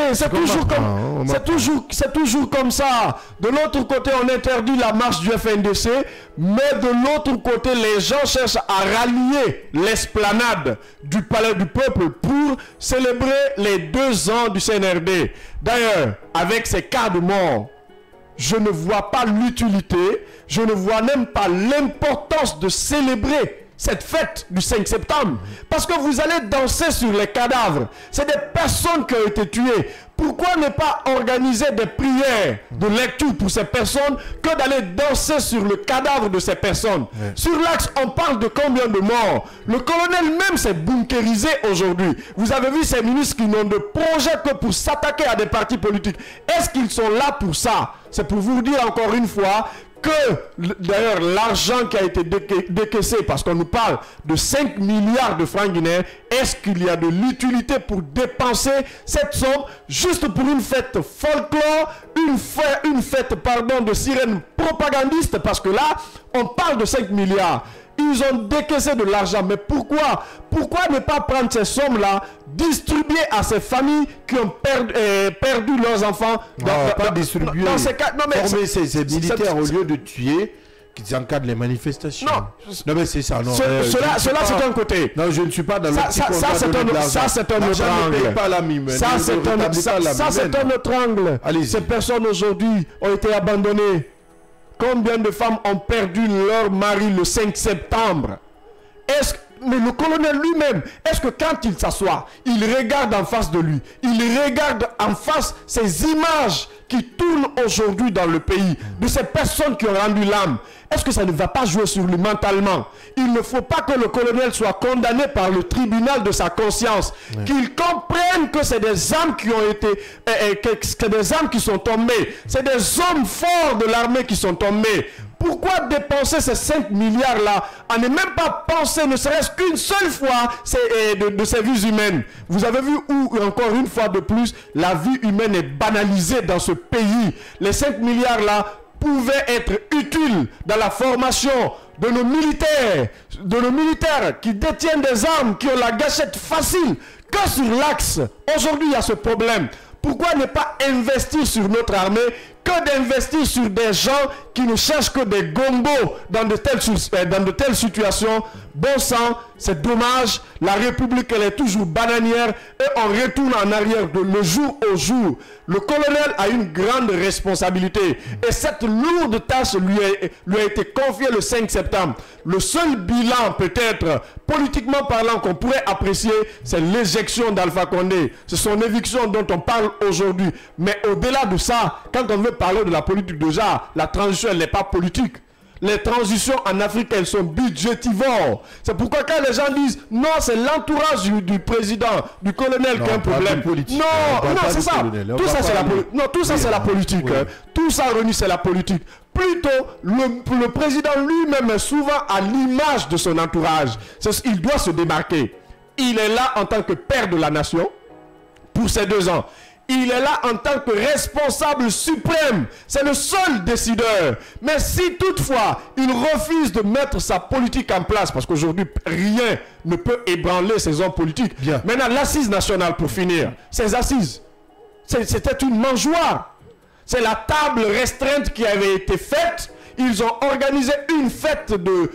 C: C'est toujours comme ça. De l'autre côté, on interdit la marche du FNDC, mais de l'autre côté, les gens cherchent à rallier l'esplanade du Palais du Peuple pour célébrer les 2 ans du CNRD. D'ailleurs, avec ces cas de mort, je ne vois pas l'utilité, je ne vois même pas l'importance de célébrer cette fête du 5 septembre. Parce que vous allez danser sur les cadavres. C'est des personnes qui ont été tuées. Pourquoi ne pas organiser des prières de lecture pour ces personnes que d'aller danser sur le cadavre de ces personnes? Sur l'axe, on parle de combien de morts? Le colonel même s'est bunkérisé aujourd'hui. Vous avez vu ces ministres qui n'ont de projet que pour s'attaquer à des partis politiques. Est-ce qu'ils sont là pour ça? C'est pour vous dire encore une fois que d'ailleurs l'argent qui a été décaissé, parce qu'on nous parle de 5 milliards de francs guinéens, est-ce qu'il y a de l'utilité pour dépenser cette somme juste pour une fête folklore, une fête de sirène propagandiste? Parce que là, on parle de 5 milliards. Ils ont décaissé de l'argent. Mais pourquoi? Pourquoi ne pas prendre ces sommes-là, distribuer à ces familles qui ont perdu leurs enfants
A: dans ces cas? Non, mais former ces militaires au lieu de tuer, qui encadrent les manifestations. Non mais c'est ça.
C: Cela c'est un côté.
A: Non, je ne suis pas dans le petit contrat de l'argent.
C: Ça c'est un autre angle. Ça c'est un autre angle. Ces personnes aujourd'hui ont été abandonnées. Combien de femmes ont perdu leur mari le 5 septembre? Mais le colonel lui-même, est-ce que quand il s'assoit, il regarde en face de lui, il regarde en face ces images qui tournent aujourd'hui dans le pays, de ces personnes qui ont rendu l'âme? Est-ce que ça ne va pas jouer sur lui mentalement? Il ne faut pas que le colonel soit condamné par le tribunal de sa conscience. Qu'il comprenne que c'est des âmes qui ont été, que des âmes qui sont tombées. C'est des hommes forts de l'armée qui sont tombés. Pourquoi dépenser ces 5 milliards-là à ne même pas penser, ne serait-ce qu'une seule fois, de ces vies humaines? Vous avez vu où, encore une fois de plus, la vie humaine est banalisée dans ce pays. Les 5 milliards-là pouvaient être utiles dans la formation de nos militaires qui détiennent des armes, qui ont la gâchette facile. Que sur l'axe, aujourd'hui il y a ce problème. Pourquoi ne pas investir sur notre armée que d'investir sur des gens qui ne cherchent que des gombos dans de telles situations? Bon sang, c'est dommage. La République, elle est toujours bananière et on retourne en arrière de le jour au jour. Le colonel a une grande responsabilité et cette lourde tâche lui a été confiée le 5 septembre. Le seul bilan, peut-être, politiquement parlant, qu'on pourrait apprécier, c'est l'éjection d'Alpha Condé. C'est son éviction dont on parle aujourd'hui. Mais au-delà de ça, quand on veut parler de la politique de genre, la transition, elle n'est pas politique. Les transitions en Afrique, elles sont budgétivores. C'est pourquoi quand les gens disent non, c'est l'entourage du président, du colonel qui a un problème. Non, c'est ça. Tout ça, c'est la politique. Non, tout ça, c'est la politique. Tout ça, René, c'est la politique. Plutôt, le président lui-même est souvent à l'image de son entourage. Il doit se démarquer. Il est là en tant que père de la nation pour ces 2 ans. Il est là en tant que responsable suprême. C'est le seul décideur. Mais si toutefois, il refuse de mettre sa politique en place, parce qu'aujourd'hui, rien ne peut ébranler ces hommes politiques. Maintenant, l'assise nationale, pour finir, ces assises, C'était une mangeoire. C'est la table restreinte qui avait été faite. Ils ont organisé une fête de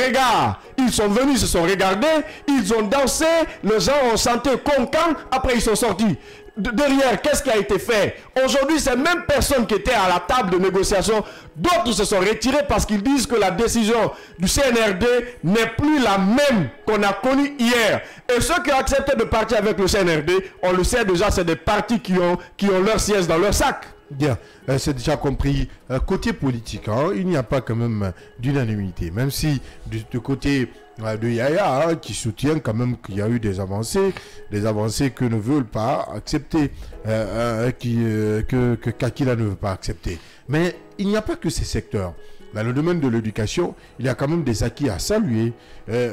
C: regard. Ils sont venus, se sont regardés, ils ont dansé, les gens ont chanté concan, après ils sont sortis. Derrière, qu'est-ce qui a été fait? Aujourd'hui, ces mêmes personnes qui étaient à la table de négociation, d'autres se sont retirés parce qu'ils disent que la décision du CNRD n'est plus la même qu'on a connue hier. Et ceux qui ont accepté de partir avec le CNRD, on le sait déjà, c'est des partis qui ont leur siège dans leur sac.
A: Bien, c'est déjà compris. Côté politique, hein, il n'y a pas quand même d'unanimité. Même si du côté de Yaya, hein, qui soutient quand même qu'il y a eu des avancées que ne veulent pas accepter, que Kakila ne veut pas accepter. Mais il n'y a pas que ces secteurs. Dans le domaine de l'éducation, il y a quand même des acquis à saluer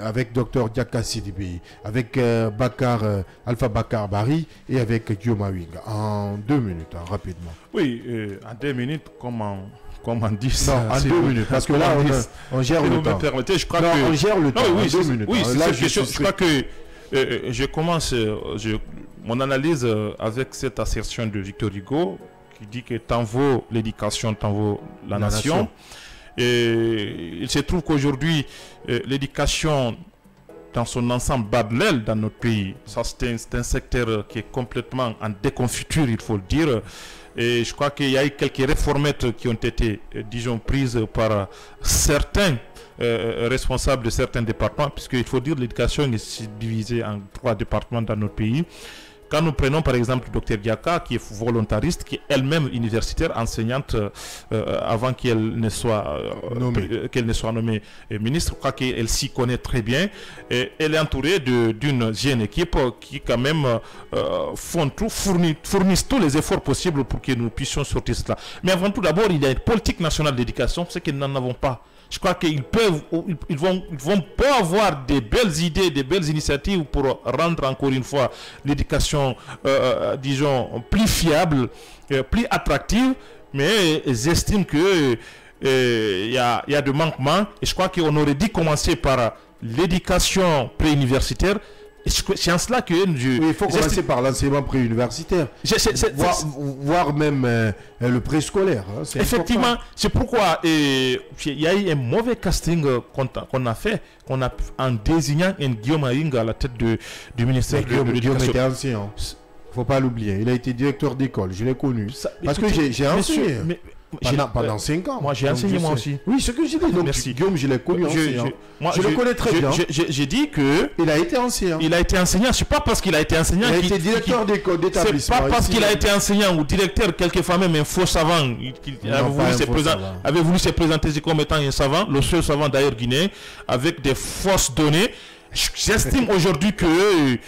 A: avec Dr Diaka Sidibé, avec Alpha Bakar Bari et avec Guillaume Awing. En 2 minutes, hein, rapidement.
D: Oui, en 2 minutes, comment on dit ça?
A: Non, en 2 minutes, parce que là, on gère le temps.
D: Je crois
A: non,
D: que...
A: on gère le temps.
D: Oui,
A: en 2 minutes.
D: Oui,
A: hein.
D: là,
A: Là,
D: je crois que je commence mon analyse avec cette assertion de Victor Hugo qui dit que tant vaut l'éducation, tant vaut la nation. Et il se trouve qu'aujourd'hui, l'éducation dans son ensemble bat de l'aile dans notre pays. Ça, c'est un secteur qui est complètement en déconfiture, il faut le dire. Et je crois qu'il y a eu quelques réformettes qui ont été, disons, prises par certains responsables de certains départements, puisqu'il faut dire que l'éducation est divisée en 3 départements dans notre pays. Quand nous prenons par exemple le Dr Diaka, qui est volontariste, qui est elle-même universitaire, enseignante, avant qu'elle ne soit nommée ministre, je crois qu'elle s'y connaît très bien. Et elle est entourée d'une jeune équipe qui quand même fournissent tous les efforts possibles pour que nous puissions sortir de cela. Mais avant tout d'abord, il y a une politique nationale d'éducation, c'est que nous n'en avons pas. Je crois qu'ils vont pas avoir des belles idées, des belles initiatives pour rendre encore une fois l'éducation, disons, plus fiable, plus attractive, mais j'estime que il y a de manquements. Et je crois qu'on aurait dû commencer par l'éducation préuniversitaire. C'est en cela que
A: il faut commencer par l'enseignement préuniversitaire, voire même le préscolaire. Hein,
D: effectivement, c'est pourquoi il y a eu un mauvais casting qu'on a fait, en désignant un Guillaume Awing à la tête du ministère de l'Éducation.
A: Guillaume était ancien, il ne faut pas l'oublier. Il a été directeur d'école, je l'ai connu. Parce que j'ai enseigné. Pendant 5 ans.
D: Moi, j'ai enseigné moi aussi.
A: Oui, ce que j'ai dit. Donc,
D: merci.
A: Guillaume, je l'ai connu enseignant. Je le connais très bien.
D: J'ai dit que...
A: Il a été enseignant.
D: Il a été enseignant. C'est pas parce qu'il a été enseignant...
A: Il a été directeur d'établissement.
D: C'est pas parce qu'il a été enseignant ou directeur, quelquefois même un faux savant. Il avait voulu se présenter comme étant un savant, le seul savant d'ailleurs guinéen, avec des fausses données. J'estime aujourd'hui que...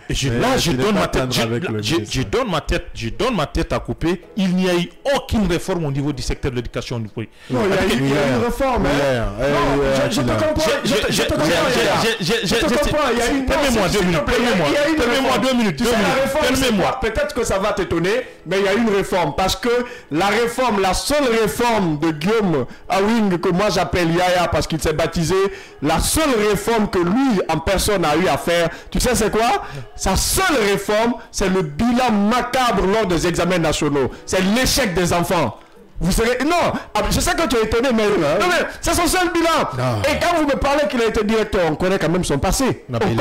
D: je donne ma tête à couper. Il n'y a eu aucune réforme au niveau du secteur de l'éducation du pays.
A: Non, il y a eu une réforme.
C: Je te comprends. Il y a une
D: Permets-moi 2 minutes.
C: Peut-être que ça va t'étonner, mais il y a une réforme. Parce que la seule réforme de Guillaume Awing, que moi j'appelle Yaya parce qu'il s'est baptisé, la seule réforme que lui en personne a eu à faire, tu sais c'est quoi? Sa seule réforme, c'est le bilan macabre lors des examens nationaux. C'est l'échec des enfants. Vous serez... Non, je sais que tu es étonné, mais, non, mais c'est son seul bilan. Non. Et quand vous me parlez qu'il a été directeur, on connaît quand même son passé.
A: Non,
C: oui,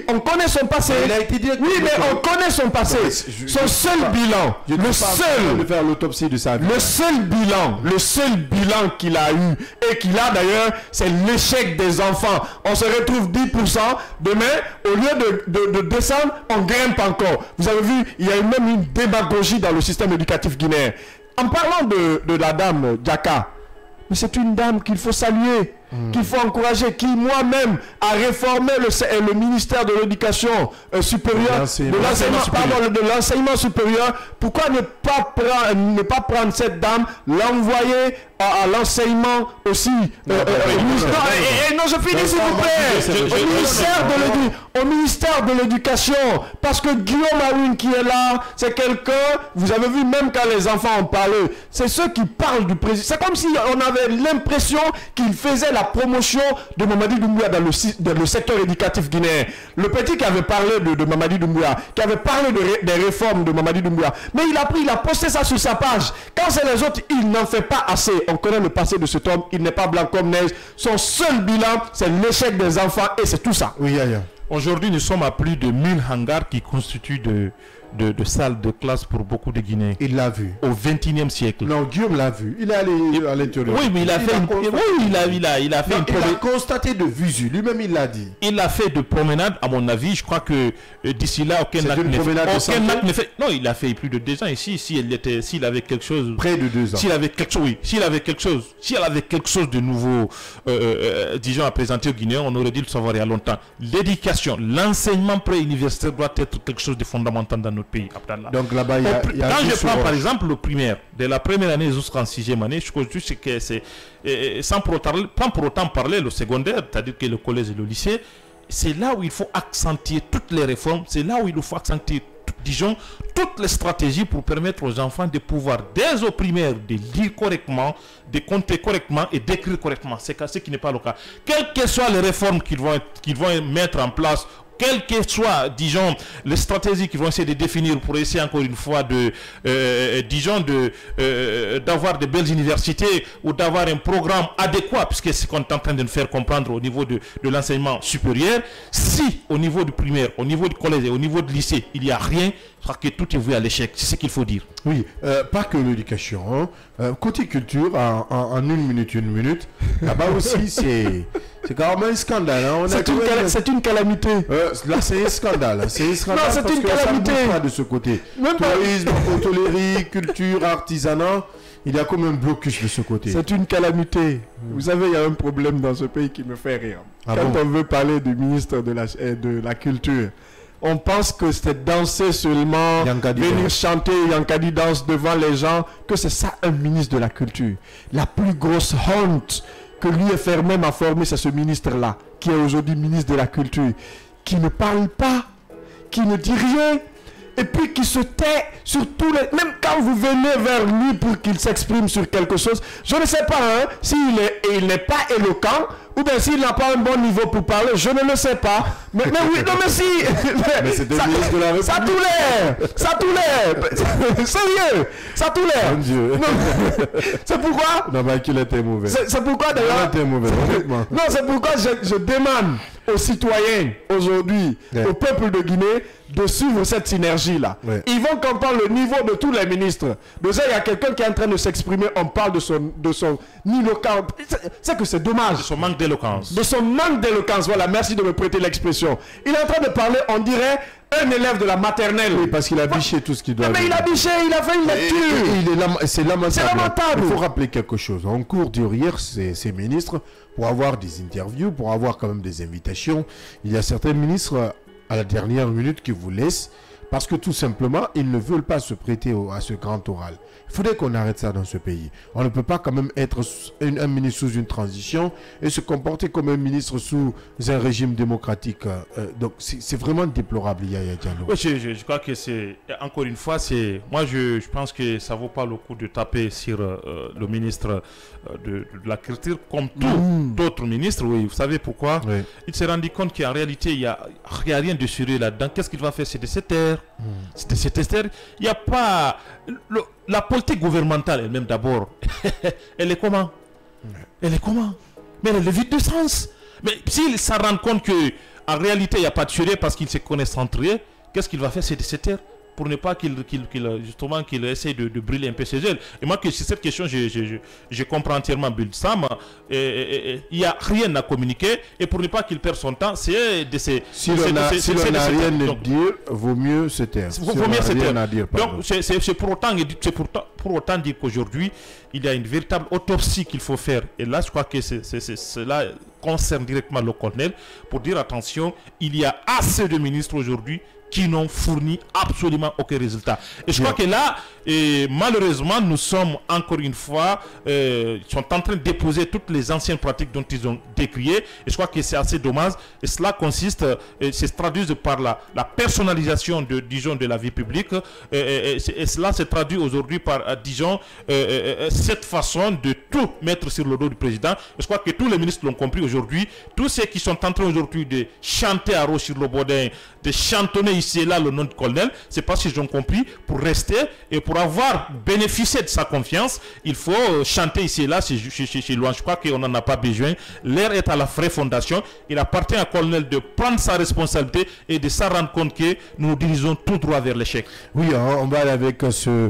C: on connaît son passé.
A: Il a été directeur.
C: Oui, mais on connaît son passé. Son seul bilan, le seul
A: de faire l'autopsie de sa vie.
C: Le seul bilan qu'il a eu et qu'il a d'ailleurs, c'est l'échec des enfants. On se retrouve 10%. Demain, au lieu de descendre, on grimpe encore. Vous avez vu, il y a eu même une démagogie dans le système éducatif guinéen. En parlant de la dame Diaka, mais c'est une dame qu'il faut saluer, qu'il faut encourager, qui moi-même a réformé le ministère de l'éducation supérieure, de l'enseignement supérieur. Pourquoi ne pas prendre cette dame, l'envoyer à l'enseignement aussi. Non, je finis s'il vous plaît. Au ministère de l'Éducation. Parce que Guillaume Aoun qui est là, c'est quelqu'un, vous avez vu même quand les enfants ont parlé, c'est ceux qui parlent du président. C'est comme si on avait l'impression qu'il faisait la promotion de Mamadi Doumbouya dans le secteur éducatif guinéen. Le petit qui avait parlé de Mamadi Doumbouya, qui avait parlé des réformes de Mamadi Doumbouya, mais il a posté ça sur sa page. Quand c'est les autres, il n'en fait pas assez. On connaît le passé de cet homme, il n'est pas blanc comme neige. Son seul bilan, c'est l'échec des enfants et c'est tout ça.
A: Oui, Yaya.
D: Aujourd'hui, nous sommes à plus de 1000 hangars qui constituent de salles de classe pour beaucoup de Guinéens.
A: Il l'a vu.
D: Au XXIe siècle.
A: Non, Guillaume l'a vu. Il est allé à l'intérieur.
D: Oui, mais il a
A: constaté de visu. Lui-même, il l'a dit.
D: Il a fait de promenade, à mon avis. Je crois que d'ici là, aucun acte ne fait. Non, il a fait plus de 2 ans ici. S'il avait quelque chose.
A: Près de 2 ans.
D: S'il avait quelque chose de nouveau, disons, à présenter aux Guinéens, on aurait dû le savoir il y a longtemps. L'éducation, l'enseignement pré-universitaire doit être quelque chose de fondamental dans notre pays.
A: Donc là-bas, il y a
D: quand je prends par exemple le primaire, de la première année jusqu'en 6e année, je considère que c'est, sans pour autant parler le secondaire, c'est-à-dire que le collège et le lycée, c'est là où il faut accentuer toutes les réformes, c'est là où il faut accentuer, disons, toutes les stratégies pour permettre aux enfants de pouvoir, dès au primaire, de lire correctement, de compter correctement et d'écrire correctement. C'est ce qui n'est pas le cas. Quelles que soient les réformes qu'ils vont mettre en place, quelles que soient, disons, les stratégies qu'ils vont essayer de définir pour essayer encore une fois d'avoir de belles universités ou d'avoir un programme adéquat, puisque c'est ce qu'on est en train de nous faire comprendre au niveau de l'enseignement supérieur. Si au niveau du primaire, au niveau du collège et au niveau du lycée, il n'y a rien, je crois que tout est voué à l'échec. C'est ce qu'il faut dire.
A: Oui, pas que l'éducation. Hein. Côté culture, en 1 minute, là-bas aussi, c'est quand même un scandale. Hein.
C: C'est une calamité.
A: Là, c'est un scandale. C'est un scandale.
C: Non, c'est une calamité.
A: Pas de ce côté. Même tourisme, hôtellerie, culture, artisanat, il y a comme un blocus de ce côté.
C: C'est une calamité. Vous savez, il y a un problème dans ce pays qui me fait rire. Quand on veut parler du ministre de la Culture, on pense que c'est danser seulement, venir chanter Yankadi danse devant les gens, que c'est ça un ministre de la Culture. La plus grosse honte que l'UFR même a formée, c'est ce ministre-là, qui est aujourd'hui ministre de la Culture, qui ne parle pas, qui ne dit rien, et puis qui se tait sur tous les... Même quand vous venez vers lui pour qu'il s'exprime sur quelque chose, je ne sais pas hein, s'il n'est pas éloquent, ou bien s'il n'a pas un bon niveau pour parler, je ne le sais pas. Mais oui, non mais si.
A: Mais c'est ça, ministre de la République.
C: Ça tout l'air. Sérieux, ça tout l'air.
A: Mon Dieu.
C: C'est pourquoi.
A: Non mais qu'il était mauvais.
C: C'est pourquoi d'ailleurs.
A: Il était mauvais, honnêtement.
C: Non, c'est pourquoi je demande aux citoyens aujourd'hui, au peuple de Guinée, de suivre cette synergie-là. Ouais. Ils vont comprendre le niveau de tous les ministres. Déjà, il y a quelqu'un qui est en train de s'exprimer, on parle de son éloquence. C'est que c'est dommage.
D: De son manque d'éloquence.
C: De son manque d'éloquence, voilà, merci de me prêter l'expression. Il est en train de parler, on dirait, un élève de la maternelle.
A: Oui, parce qu'il a biché tout ce qu'il doit.
C: Mais il a biché, il a fait une lecture.
A: C'est lamentable. Il faut rappeler quelque chose. En cours d'hier, ces ministres, pour avoir des interviews, pour avoir quand même des invitations, il y a certains ministres à la dernière minute qui vous laissent parce que tout simplement, ils ne veulent pas se prêter à ce grand oral. Il faudrait qu'on arrête ça dans ce pays. On ne peut pas quand même être un ministre sous une transition et se comporter comme un ministre sous un régime démocratique. Donc, c'est vraiment déplorable, Yaya Diallo.
D: Oui, je crois que c'est, encore une fois, moi je pense que ça ne vaut pas le coup de taper sur le ministre de la Culture comme d'autres ministres. Oui, vous savez pourquoi? Oui. Il s'est rendu compte qu'en réalité, il n'y a rien de sérieux là-dedans. Qu'est-ce qu'il va faire? C'est de cette ère. C'est de cette ère. Il n'y a pas... La politique gouvernementale elle-même d'abord, elle est comment? Elle est comment? Mais elle est vide de sens. Mais s'il s'en rend compte qu'en réalité il n'y a pas de sérieux parce qu'ils se connaissent entre eux, qu'est-ce qu'il va faire? C'est de cette ère pour ne pas qu'il essaie de brûler un peu ses ailes. Et moi, sur cette question, je comprends entièrement Bill Sam. Il n'y a rien à communiquer. Et pour ne pas qu'il perde son temps, c'est de ces...
A: Si l'on n'a rien à dire, vaut mieux se taire.
D: Vaut mieux se taire. Donc, c'est pour autant dire qu'aujourd'hui, il y a une véritable autopsie qu'il faut faire. Et là, je crois que c'est là concerne directement le colonel pour dire attention, il y a assez de ministres aujourd'hui qui n'ont fourni absolument aucun résultat. Et je crois que là, malheureusement, nous sommes encore une fois, sont en train de déposer toutes les anciennes pratiques dont ils ont décrié. Et je crois que c'est assez dommage. Et cela consiste, se traduit par la personnalisation de la vie publique. Et cela se traduit aujourd'hui par, disons, cette façon de tout mettre sur le dos du président. Et je crois que tous les ministres l'ont compris aujourd'hui. Tous ceux qui sont en train aujourd'hui de chanter à Roche sur le Baudin, de chantonner ici et là le nom de colonel, c'est parce qu'ils ont compris, pour rester et pour avoir bénéficié de sa confiance, il faut chanter ici et là chez Louange. Je crois qu'on n'en a pas besoin. L'air est à la vraie fondation. Il appartient à colonel de prendre sa responsabilité et de se rendre compte que nous nous dirigeons tout droit vers l'échec.
A: Oui, on va aller avec ce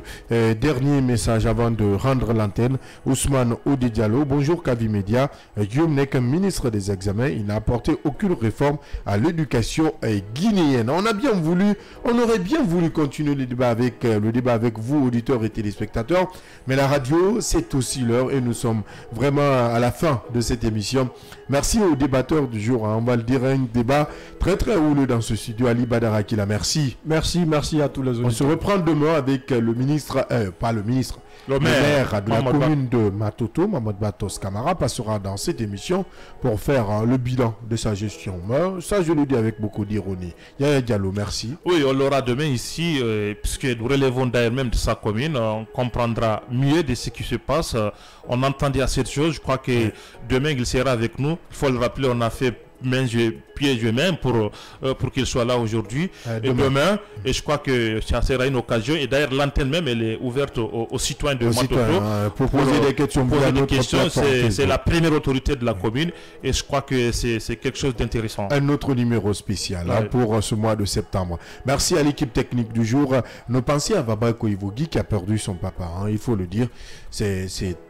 A: dernier message avant de rendre l'antenne. Ousmane Odi Diallo, bonjour Kavi Média. Guillaume n'est qu'un ministre des examens. Il n'a apporté aucune réforme à l'éducation guinéenne. On aurait bien voulu continuer le débat avec vous, auditeurs et téléspectateurs, mais la radio, c'est aussi l'heure et nous sommes vraiment à la fin de cette émission. Merci aux débatteurs du jour. On va le dire, un débat très très houleux dans ce studio. Ali Badarakila, merci.
C: Merci à tous les auditeurs.
A: On se reprend demain avec le ministre, le maire de la commune de Matoto, Mahmoud Batos Kamara, passera dans cette émission pour faire le bilan de sa gestion. Ça, je le dis avec beaucoup d'ironie. Yaya Diallo, merci.
D: Oui, on l'aura demain ici, puisque nous relevons d'ailleurs même de sa commune. On comprendra mieux de ce qui se passe. On entendait assez de choses. Je crois que demain, il sera avec nous. Il faut le rappeler, on a fait pieds et mains pour qu'il soit là aujourd'hui et demain. Et je crois que ça sera une occasion. Et d'ailleurs, l'antenne même, elle est ouverte aux citoyens de Matoto.
A: Pour poser des questions.
D: C'est la première autorité de la commune. Et je crois que c'est quelque chose d'intéressant.
A: Un autre numéro spécial pour ce mois de septembre. Merci à l'équipe technique du jour. Nos pensées à Baba Koivogi qui a perdu son papa. Il faut le dire. C'est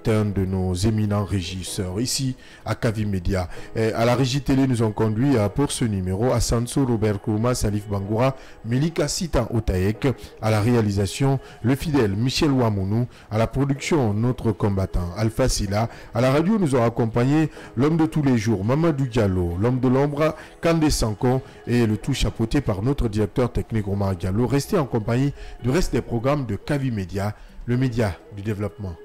A: un de nos éminents régisseurs ici à Kavi Média. À la régie télé, nous ont conduit pour ce numéro à Sanso Robert Kouma, Salif Bangoura, Melika Sita Otaek, à la réalisation le fidèle Michel Ouamounou, à la production notre combattant Alpha Silla, à la radio nous ont accompagné l'homme de tous les jours Mamadou Diallo, l'homme de l'ombre Kandé Sanko et le tout chapeauté par notre directeur technique Omar Diallo. Restez en compagnie du reste des programmes de Kavi Média, le média du développement.